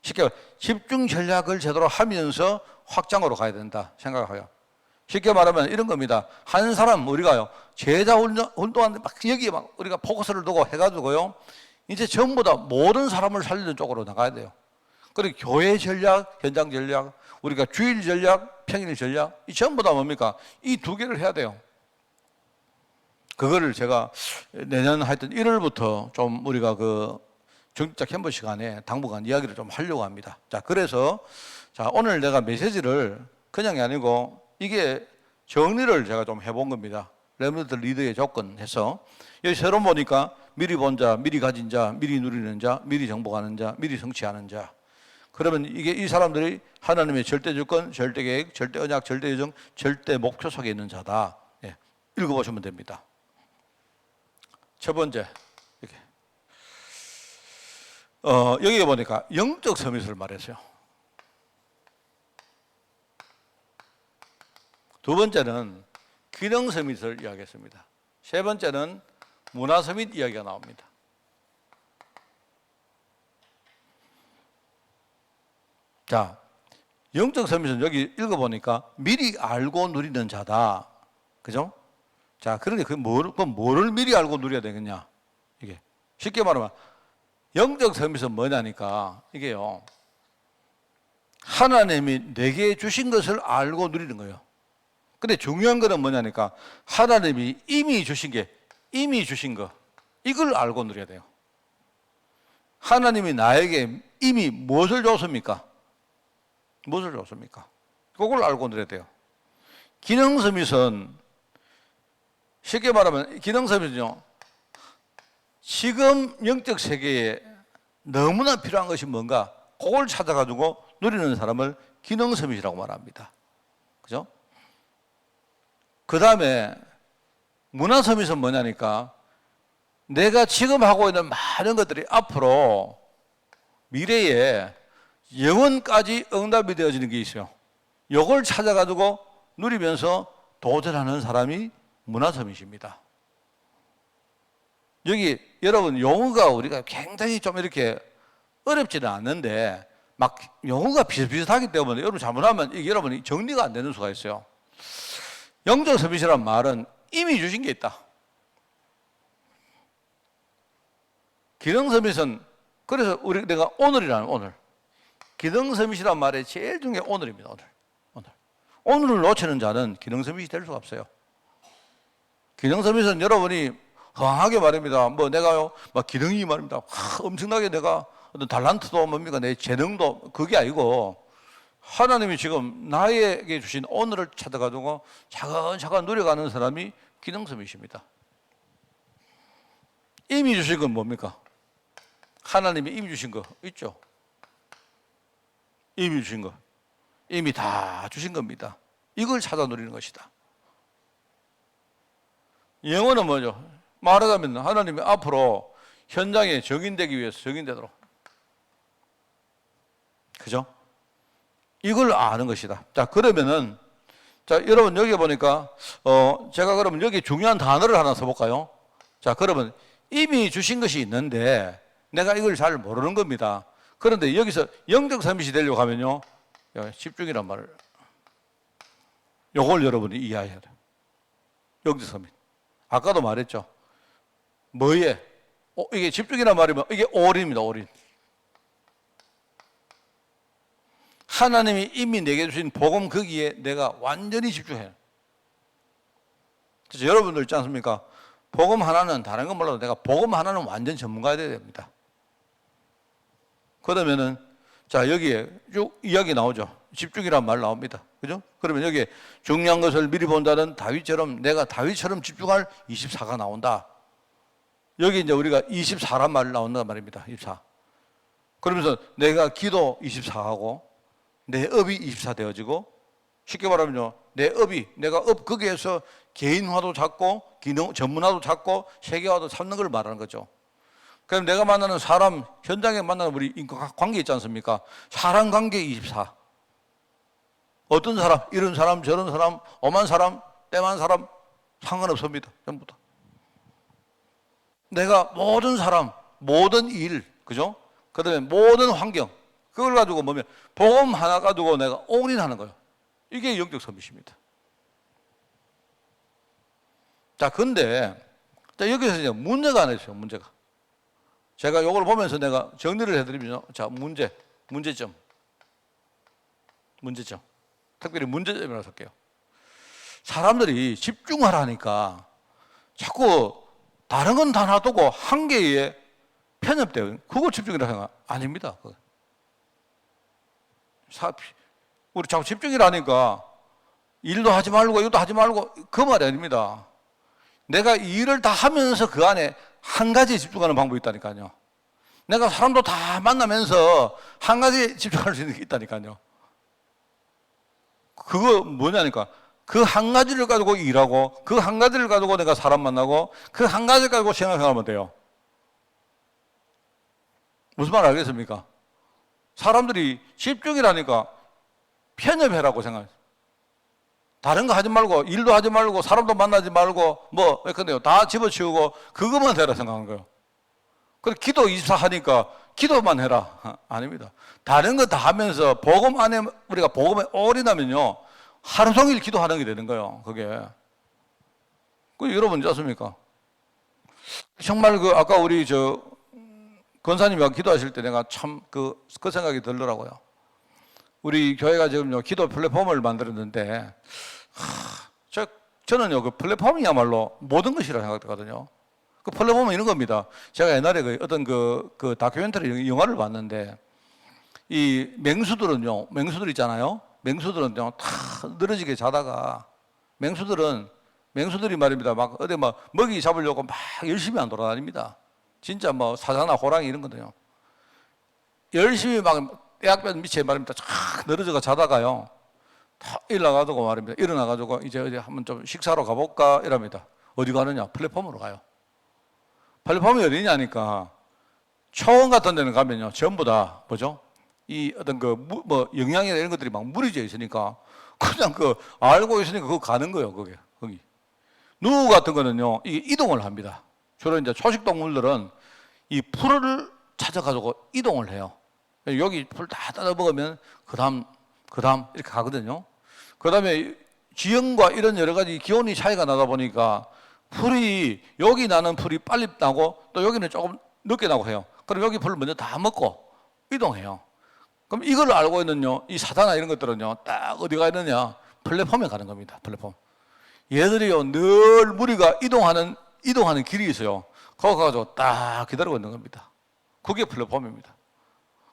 쉽게 말해 집중 전략을 제대로 하면서 확장으로 가야 된다 생각해요. 쉽게 말하면 이런 겁니다. 한 사람 우리가요 제자 운동하는데 막 여기에 막 우리가 포커스를 두고 해가지고요 이제 전부 다 모든 사람을 살리는 쪽으로 나가야 돼요. 그리고 교회 전략, 현장 전략, 우리가 주일 전략, 평일 전략 이 전부 다 뭡니까? 이 2개를 해야 돼요. 그거를 제가 내년 하여튼 1월부터 좀 우리가 중직자 캠프 시간에 당분간 이야기를 좀 하려고 합니다. 자, 그래서 오늘 내가 메시지를 그냥이 아니고 이게 정리를 제가 좀 해본 겁니다. 렘넌트 리더의 조건 해서 여기 새로 보니까 미리 본 자, 미리 가진 자, 미리 누리는 자, 미리 정복하는 자, 미리 성취하는 자. 그러면 이게 이 사람들이 하나님의 절대 주권, 절대 계획, 절대 언약, 절대 예정, 절대 목표 속에 있는 자다. 예, 읽어보시면 됩니다. 첫 번째 이렇게 여기에 보니까 영적 서밋을 말했어요. 두 번째는 기능 서밋을 이야기했습니다. 세 번째는 문화 서밋 이야기가 나옵니다. 자, 영적 서밋은 여기 읽어보니까 미리 알고 누리는 자다. 그죠? 자, 그런데 그럼 뭐를 미리 알고 누려야 되겠냐? 이게. 쉽게 말하면, 영적 서밋은 뭐냐니까, 이게요. 하나님이 내게 주신 것을 알고 누리는 거예요. 근데 중요한 거는 뭐냐니까, 하나님이 이미 주신 거, 이걸 알고 누려야 돼요. 하나님이 나에게 이미 무엇을 줬습니까? 무엇을 줬습니까? 그걸 알고 누려야 돼요. 기능 서밋은 쉽게 말하면 기능 서밋은요. 지금 영적 세계에 너무나 필요한 것이 뭔가 그걸 찾아가지고 누리는 사람을 기능 서밋이라고 말합니다. 그죠? 그 다음에 문화 서밋은 뭐냐니까 내가 지금 하고 있는 많은 것들이 앞으로 미래에 영원까지 응답이 되어지는 게 있어요. 이걸 찾아가지고 누리면서 도전하는 사람이 문화 서밋입니다. 여기 여러분 용어가 우리가 굉장히 좀 이렇게 어렵지는 않는데 막 용어가 비슷비슷하기 때문에 여러분 잘못하면 이게 여러분이 정리가 안 되는 수가 있어요. 영적 서밋이란 말은 이미 주신 게 있다. 기능 서밋은 그래서 내가 오늘이라는 오늘 기능 서밋이란 말의 제일 중요한 게 오늘입니다. 오늘을 놓치는 자는 기능 서밋이 될 수가 없어요. 기능 서밋은 여러분이 허황하게 말입니다. 뭐 내가요, 막 기능이 말입니다. 엄청나게 내가 어떤 달란트도 뭡니까? 내 재능도 그게 아니고 하나님이 지금 나에게 주신 오늘을 찾아가지고 차근차근 누려가는 사람이 기능섬이십니다. 이미 주신 건 뭡니까? 하나님이 이미 주신 거 있죠? 이미 주신 거. 이미 다 주신 겁니다. 이걸 찾아 누리는 것이다. 영어는 뭐죠? 말하자면 하나님이 앞으로 현장에 적인되기 위해서 적인되도록. 그죠? 이걸 아는 것이다. 자, 그러면은, 자, 여러분 여기 보니까, 제가 그러면 여기 중요한 단어를 하나 써볼까요? 자, 그러면 이미 주신 것이 있는데 내가 이걸 잘 모르는 겁니다. 그런데 여기서 영적 서밋이 되려고 하면요, 집중이란 말을, 요걸 여러분이 이해해야 돼요. 영적 서밋. 아까도 말했죠. 뭐에? 이게 집중이란 말이면 이게 올인입니다, 올인. 하나님이 이미 내게 주신 복음 거기에 내가 완전히 집중해요. 그래서 여러분들 있지 않습니까? 복음 하나는 다른 건 몰라도 내가 복음 하나는 완전 전문가가 돼야 됩니다. 그러면은 자 여기에 쭉 이야기 나오죠. 집중이란 말 나옵니다. 그죠? 그러면 여기에 중요한 것을 미리 본다는 다윗처럼 내가 다윗처럼 집중할 24가 나온다. 여기 이제 우리가 24란 말 나온단 말입니다. 24. 그러면서 내가 기도 24하고 내 업이 24 되어지고 쉽게 말하면요. 내 업이 내가 업 거기에서 개인화도 찾고 기능 전문화도 찾고 세계화도 찾는 걸 말하는 거죠. 그럼 내가 만나는 사람 현장에 만나는 우리 인간관계 있지 않습니까? 사람 관계 24. 어떤 사람, 이런 사람, 저런 사람, 엄한 사람, 때만 사람 상관없습니다. 전부 다. 내가 모든 사람, 모든 일, 그죠? 그 다음에 모든 환경, 그걸 가지고 뭐면 복음 하나 가지고 내가 올인하는 거예요. 이게 영적 서밋입니다. 자, 근데 자, 여기서 이제 문제가 하나 있어요. 문제가. 제가 이걸 보면서 내가 정리를 해드리면, 자, 문제점. 특별히 문제점이라고 할게요. 사람들이 집중하라니까 자꾸 다른 건 다 놔두고 한 개에 편협돼요. 그거 집중이라고 생각 아닙니다. 우리 자꾸 집중이라니까 일도 하지 말고 이것도 하지 말고 그 말이 아닙니다. 내가 이 일을 다 하면서 그 안에 한 가지에 집중하는 방법이 있다니까요. 내가 사람도 다 만나면서 한 가지에 집중할 수 있는 게 있다니까요. 그거 뭐냐니까 그 한 가지를 가지고 일하고 그 한 가지를 가지고 내가 사람 만나고 그 한 가지를 가지고 생각하면 돼요. 무슨 말 알겠습니까? 사람들이 집중이라니까 편협해라고 생각해요. 다른 거 하지 말고 일도 하지 말고 사람도 만나지 말고 뭐 근데요 다 집어치우고 그것만 해라 생각하는 거예요. 그래 기도 24 하니까 기도만 해라 아닙니다. 다른 거 다 하면서 복음 안에 우리가 복음에 올인하면요 하루 종일 기도하는 게 되는 거예요. 그게 그 여러분 어떻습니까? 정말 그 아까 우리 저 권사님이 기도하실 때 내가 참 그 생각이 들더라고요. 우리 교회가 지금요 기도 플랫폼을 만들었는데 저는요 그 플랫폼이야말로 모든 것이라고 생각하거든요. 그 플랫폼은 이런 겁니다. 제가 옛날에 그 어떤 그 다큐멘터리 영화를 봤는데 이 맹수들 있잖아요. 맹수들은요 다 늘어지게 자다가 맹수들이 말입니다. 막 어디 막 먹이 잡으려고 막 열심히 안 돌아다닙니다. 진짜 뭐 사자나 호랑이 이런 거든요. 열심히 막 대학변 밑에 말입니다. 쫙 늘어져가 자다가요. 다 일어나가지고 말입니다. 일어나가지고 이제 어디 한번 좀 식사로 가볼까 이럽니다. 어디 가느냐? 플랫폼으로 가요. 플랫폼이 어디냐니까 초원 같은 데는 가면요. 전부 다 뭐죠? 이 어떤 뭐 영양이나 이런 것들이 막 무리져 있으니까 그냥 알고 있으니까 그거 가는 거예요. 거기. 누구 같은 거는요. 이게 이동을 합니다. 주로 이제 초식 동물들은 이 풀을 찾아가지고 이동을 해요. 여기 풀 다 뜯어 먹으면 그 다음 이렇게 가거든요. 그 다음에 지형과 이런 여러 가지 기온이 차이가 나다 보니까 여기 나는 풀이 빨리 나고 또 여기는 조금 늦게 나고 해요. 그럼 여기 풀을 먼저 다 먹고 이동해요. 그럼 이걸 알고 있는요, 이 사자나 이런 것들은요, 딱 어디가 있느냐? 플랫폼에 가는 겁니다. 플랫폼. 얘들이요, 늘 무리가 이동하는 이동하는 길이 있어요. 거기 가서 딱 기다리고 있는 겁니다. 그게 플랫폼입니다.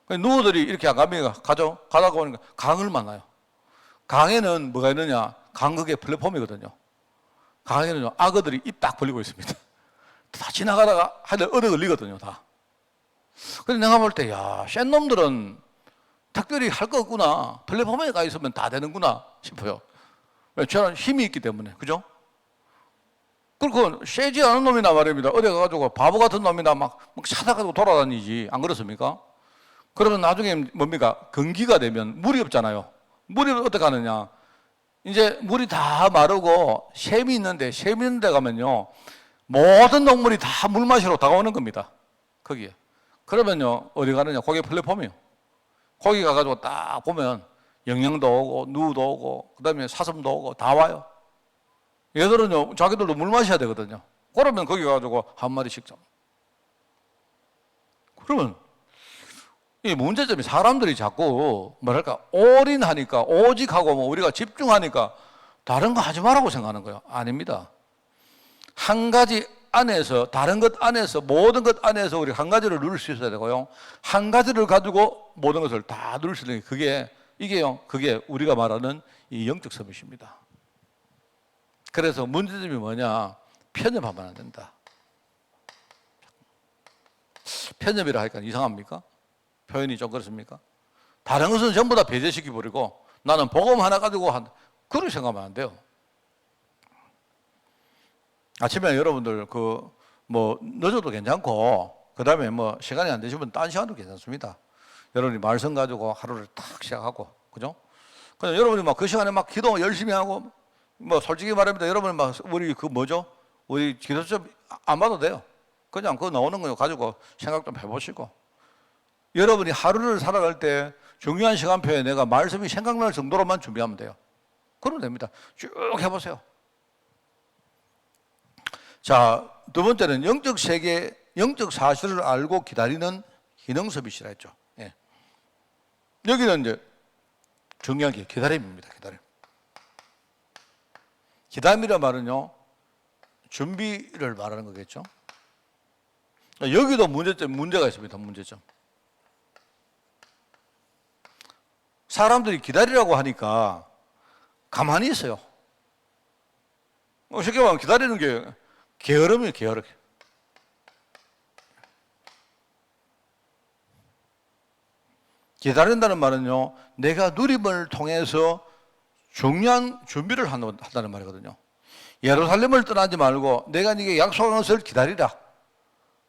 누구들이 이렇게 안 갑니까? 가다가 보니까 강을 만나요. 강에는 뭐가 있느냐? 강극의 플랫폼이거든요. 강에는 악어들이 입 딱 벌리고 있습니다. 다 지나가다가 하늘 얻어 걸리거든요, 다. 근데 내가 볼 때, 야, 센 놈들은 특별히 할 거 없구나. 플랫폼에 가 있으면 다 되는구나 싶어요. 왜? 저는 힘이 있기 때문에, 그죠? 그리고 세지 않은 놈이나 말입니다. 어디 가가지고 바보 같은 놈이나 막 찾아가지고 돌아다니지. 안 그렇습니까? 그러면 나중에 뭡니까? 건기가 되면 물이 없잖아요. 물이 어떻게 하느냐? 이제 물이 다 마르고 샘이 있는데 가면요. 모든 동물이 다 물 마시러 다가오는 겁니다. 거기에. 그러면요. 어디 가느냐? 거기 플랫폼이요. 거기 가가지고 딱 보면 영양도 오고 누도 오고 그다음에 사슴도 오고 다 와요. 얘들은요. 자기들도 물 마셔야 되거든요. 그러면 거기 가가지고 한 마리씩 잡. 그러면 이 문제점이 사람들이 자꾸 뭐랄까 올인하니까 오직하고 뭐 우리가 집중하니까 다른 거 하지 말라고 생각하는 거예요. 아닙니다. 한 가지 안에서 다른 것 안에서 모든 것 안에서 우리 한 가지를 누릴 수 있어야 되고요. 한 가지를 가지고 모든 것을 다 누릴 수 있는 게 그게 우리가 말하는 이 영적 서밋입니다. 그래서 문제점이 뭐냐? 편협하면 안 된다. 편협이라 하니까 이상합니까? 표현이 좀 그렇습니까? 다른 것은 전부 다 배제시켜 버리고 나는 복음 하나 가지고 그렇게 생각하면 안 돼요. 아침에 여러분들 뭐 늦어도 괜찮고 그다음에 뭐 시간이 안 되시면 딴 시간도 괜찮습니다. 여러분이 말씀 가지고 하루를 탁 시작하고 그죠? 그냥 여러분이 막 그 시간에 막 기도 열심히 하고 뭐 솔직히 말합니다. 여러분이 막 우리 기도 좀 안 봐도 돼요. 그냥 그거 나오는 거 가지고 생각 좀 해보시고 여러분이 하루를 살아갈 때 중요한 시간표에 내가 말씀이 생각날 정도로만 준비하면 돼요. 그러면 됩니다. 쭉 해보세요. 자, 두 번째는 영적 세계, 영적 사실을 알고 기다리는 기능섭이시라 했죠. 예. 여기는 이제 중요한 게 기다림입니다. 기다림. 기다림이란 말은요, 준비를 말하는 거겠죠. 여기도 문제가 있습니다. 문제점. 사람들이 기다리라고 하니까 가만히 있어요. 쉽게 말하면 기다리는 게 게으름이에요, 게으름. 기다린다는 말은요, 내가 누림을 통해서 중요한 준비를 한다는 말이거든요. 예루살렘을 떠나지 말고 내가 네게 약속한 것을 기다리라.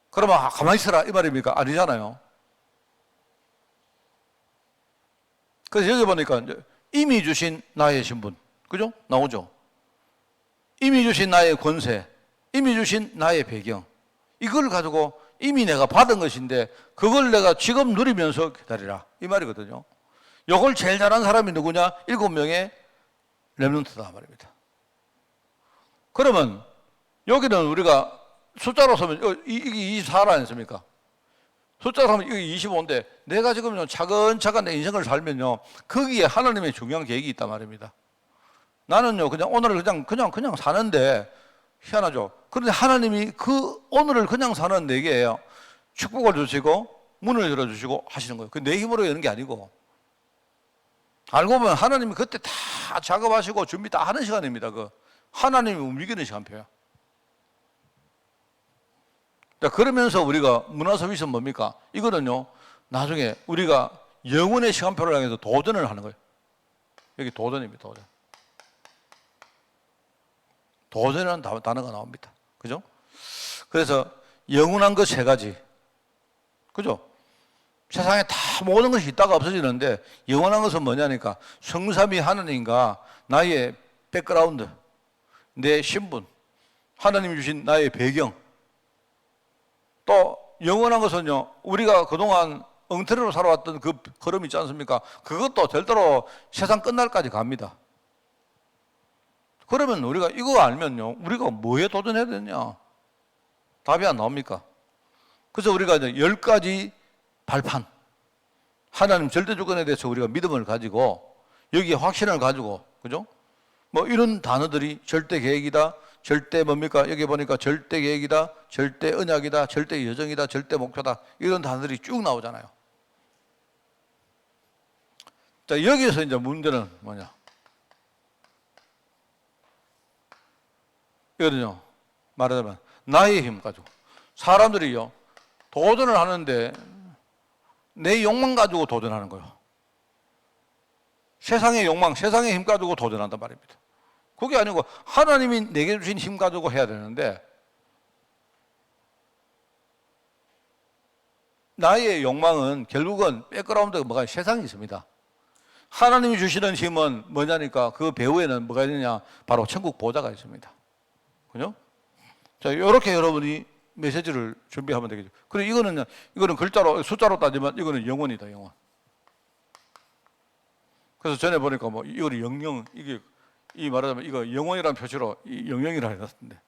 그러면 가만히 있어라 이 말입니까? 아니잖아요. 그래서 여기 보니까 이미 주신 나의 신분, 그죠? 나오죠. 이미 주신 나의 권세, 이미 주신 나의 배경, 이걸 가지고 이미 내가 받은 것인데 그걸 내가 지금 누리면서 기다리라 이 말이거든요. 이걸 제일 잘한 사람이 누구냐? 7명의 렘넌트다 말입니다. 그러면 여기는 우리가 숫자로 쓰면 이게 24라 아니습니까? 숫자로 하면 이게 25인데 내가 지금 차근차근 내 인생을 살면요 거기에 하나님의 중요한 계획이 있단 말입니다. 나는요 그냥 오늘을 그냥 사는데 희한하죠. 그런데 하나님이 그 오늘을 그냥 사는 내게요 축복을 주시고 문을 열어주시고 하시는 거예요. 그 내 힘으로 여는 게 아니고 알고 보면 하나님이 그때 다 작업하시고 준비 다 하는 시간입니다. 그 하나님이 움직이는 시간표야. 그러면서 우리가 문화서비스는 뭡니까? 이거는요 나중에 우리가 영혼의 시간표를 향해서 도전을 하는 거예요. 여기 도전입니다. 도전. 도전이라는 단어가 나옵니다. 그죠? 그래서 영원한 것 3가지. 그죠? 세상에 다 모든 것이 있다가 없어지는데 영원한 것은 뭐냐니까 성삼위 하나님과 나의 백그라운드, 내 신분, 하나님이 주신 나의 배경, 또 영원한 것은요 우리가 그동안 엉터리로 살아왔던 그 걸음 있지 않습니까? 그것도 절대로 세상 끝날까지 갑니다. 그러면 우리가 이거 알면요 우리가 뭐에 도전해야 되냐? 답이 안 나옵니까? 그래서 우리가 이제 10가지 발판, 하나님 절대 주권에 대해서 우리가 믿음을 가지고 여기에 확신을 가지고, 그죠? 뭐 이런 단어들이 절대 계획이다, 절대 뭡니까? 여기 보니까 절대 계획이다, 절대 언약이다, 절대 여정이다, 절대 목표다. 이런 단어들이 쭉 나오잖아요. 자, 여기서 이제 문제는 뭐냐? 이거든요. 말하자면 나의 힘 가지고 사람들이요 도전을 하는데 내 욕망 가지고 도전하는 거예요. 세상의 욕망, 세상의 힘 가지고 도전한단 말입니다. 그게 아니고 하나님이 내게 주신 힘 가지고 해야 되는데 나의 욕망은 결국은 백그라운드가 뭐가 세상에 있습니다. 하나님이 주시는 힘은 뭐냐니까 그 배후에는 뭐가 있느냐? 바로 천국 보좌가 있습니다. 그죠? 자, 이렇게 여러분이 메시지를 준비하면 되겠죠. 그리고 이거는 글자로, 숫자로 따지면 이거는 영원이다, 영원. 그래서 전에 보니까 뭐, 이거를 영영, 이게, 이 말하자면 이거 영원이라는 표시로 이 영영이라 해놨는데.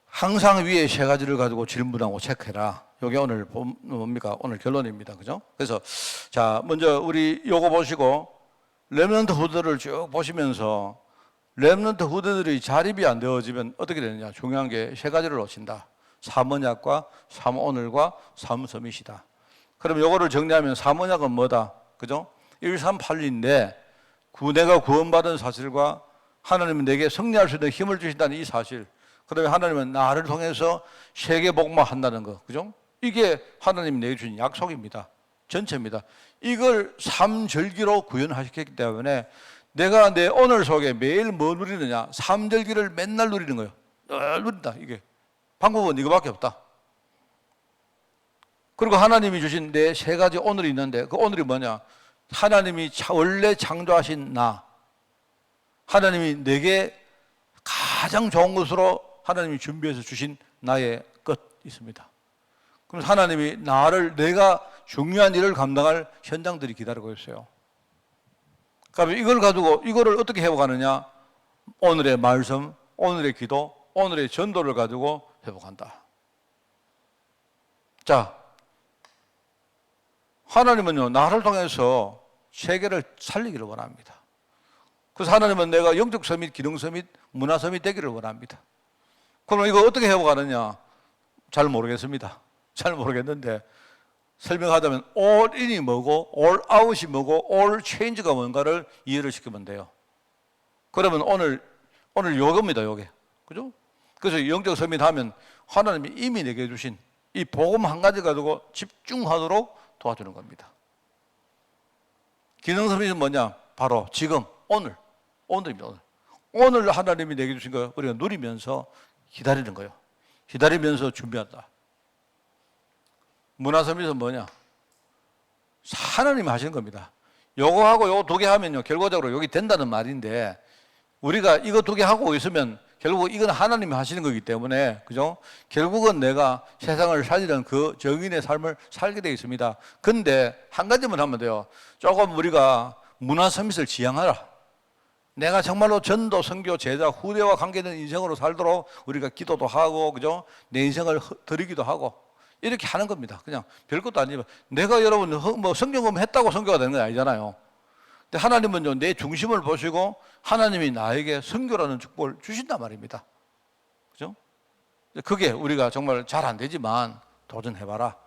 항상 위에 세 가지를 가지고 질문하고 체크해라. 이게 오늘 뭡니까? 오늘 결론입니다. 그죠? 그래서, 자, 먼저 우리 요거 보시고, 렘넌트 후대를 쭉 보시면서, 렘넌트 후대들이 자립이 안 되어지면 어떻게 되느냐? 중요한 게 세 가지를 놓친다. 삼언약과 삼오늘과 삼서밋이다. 그럼 요거를 정리하면 삼언약은 뭐다? 그죠? 1382인데 내가 구원받은 사실과 하나님은 내게 승리할 수 있는 힘을 주신다는 이 사실, 그 다음에 하나님은 나를 통해서 세계 복음화한다는 거, 그죠? 이게 하나님이 내게 주신 약속입니다. 전체입니다. 이걸 삼절기로 구현하셨기 때문에 내가 내 오늘 속에 매일 뭐 누리느냐? 삼절기를 맨날 누리는 거예요. 늘 누린다. 이게 방법은 이거밖에 없다. 그리고 하나님이 주신 내 세 가지 오늘이 있는데 그 오늘이 뭐냐? 하나님이 원래 창조하신 나, 하나님이 내게 가장 좋은 것으로 하나님이 준비해서 주신 나의 끝 있습니다. 그럼 하나님이 내가 중요한 일을 감당할 현장들이 기다리고 있어요. 그러니까 이걸 가지고 이거를 어떻게 회복하느냐? 오늘의 말씀, 오늘의 기도, 오늘의 전도를 가지고 회복한다. 자, 하나님은요 나를 통해서 세계를 살리기를 원합니다. 그래서 하나님은 내가 영적 서밋, 기능 서밋, 문화 서밋 되기를 원합니다. 그럼 이거 어떻게 회복하느냐? 잘 모르겠습니다. 잘 모르겠는데 설명하자면 all in이 뭐고 all out이 뭐고 all change가 뭔가를 이해를 시키면 돼요. 그러면 오늘 요겁니다, 요게. 그죠? 그래서 영적 서밋 하면 하나님이 이미 내게 주신 이 복음 한 가지 가지고 집중하도록 도와주는 겁니다. 기능 서밋은 뭐냐? 바로 지금, 오늘입니다. 오늘 하나님이 내게 주신 거 우리가 누리면서 기다리는 거예요. 기다리면서 준비한다. 문화 서밋은 뭐냐? 하나님이 하시는 겁니다. 요거하고 요거 두 개 하면요, 결과적으로 여기 된다는 말인데, 우리가 이거 두 개 하고 있으면 결국 이건 하나님이 하시는 거기 때문에, 그죠? 결국은 내가 세상을 살리는 그 정인의 삶을 살게 되어 있습니다. 근데 한 가지만 하면 돼요. 조금 우리가 문화 서밋을 지향하라. 내가 정말로 전도, 선교, 제자, 후대와 관계된 인생으로 살도록 우리가 기도도 하고, 그죠? 내 인생을 드리기도 하고, 이렇게 하는 겁니다. 그냥 별것도 아니지만 내가 여러분 뭐 성경 공부했다고 선교가 되는 건 아니잖아요. 근데 하나님은요 내 중심을 보시고 하나님이 나에게 선교라는 축복을 주신단 말입니다. 그죠? 그게 우리가 정말 잘 안 되지만 도전해봐라.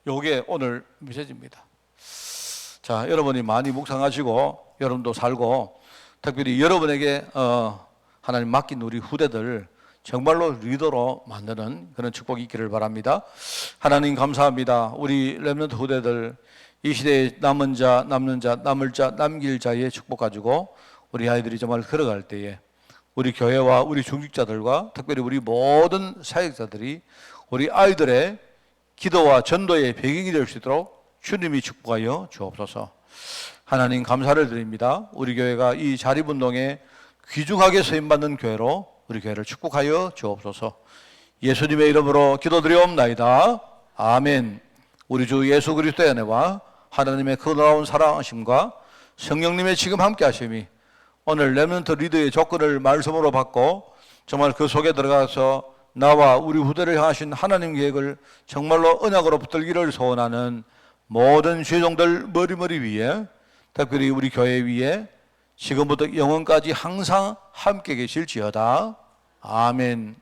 요게 오늘 메시지입니다. 자, 여러분이 많이 묵상하시고 여러분도 살고 특별히 여러분에게 하나님 맡긴 우리 후대들 정말로 리더로 만드는 그런 축복이 있기를 바랍니다. 하나님 감사합니다. 우리 렘넌트 후대들 이 시대에 남은 자, 남는 자, 남을 자, 남길 자의 축복 가지고 우리 아이들이 정말 걸어갈 때에 우리 교회와 우리 중직자들과 특별히 우리 모든 사역자들이 우리 아이들의 기도와 전도의 배경이 될 수 있도록 주님이 축복하여 주옵소서. 하나님 감사를 드립니다. 우리 교회가 이 자립운동에 귀중하게 쓰임받는 교회로 우리 교회를 축복하여 주옵소서. 예수님의 이름으로 기도드리옵나이다. 아멘. 우리 주 예수 그리스도의 은혜와 하나님의 그 놀라운 사랑하심과 성령님의 지금 함께 하심이 오늘 렘넌트 리더의 조건을 말씀으로 받고 정말 그 속에 들어가서 나와 우리 후대를 향하신 하나님 계획을 정말로 언약으로 붙들기를 소원하는 모든 죄종들 머리머리 위에 특별히 우리 교회 위에 지금부터 영원까지 항상 함께 계실지어다. 아멘.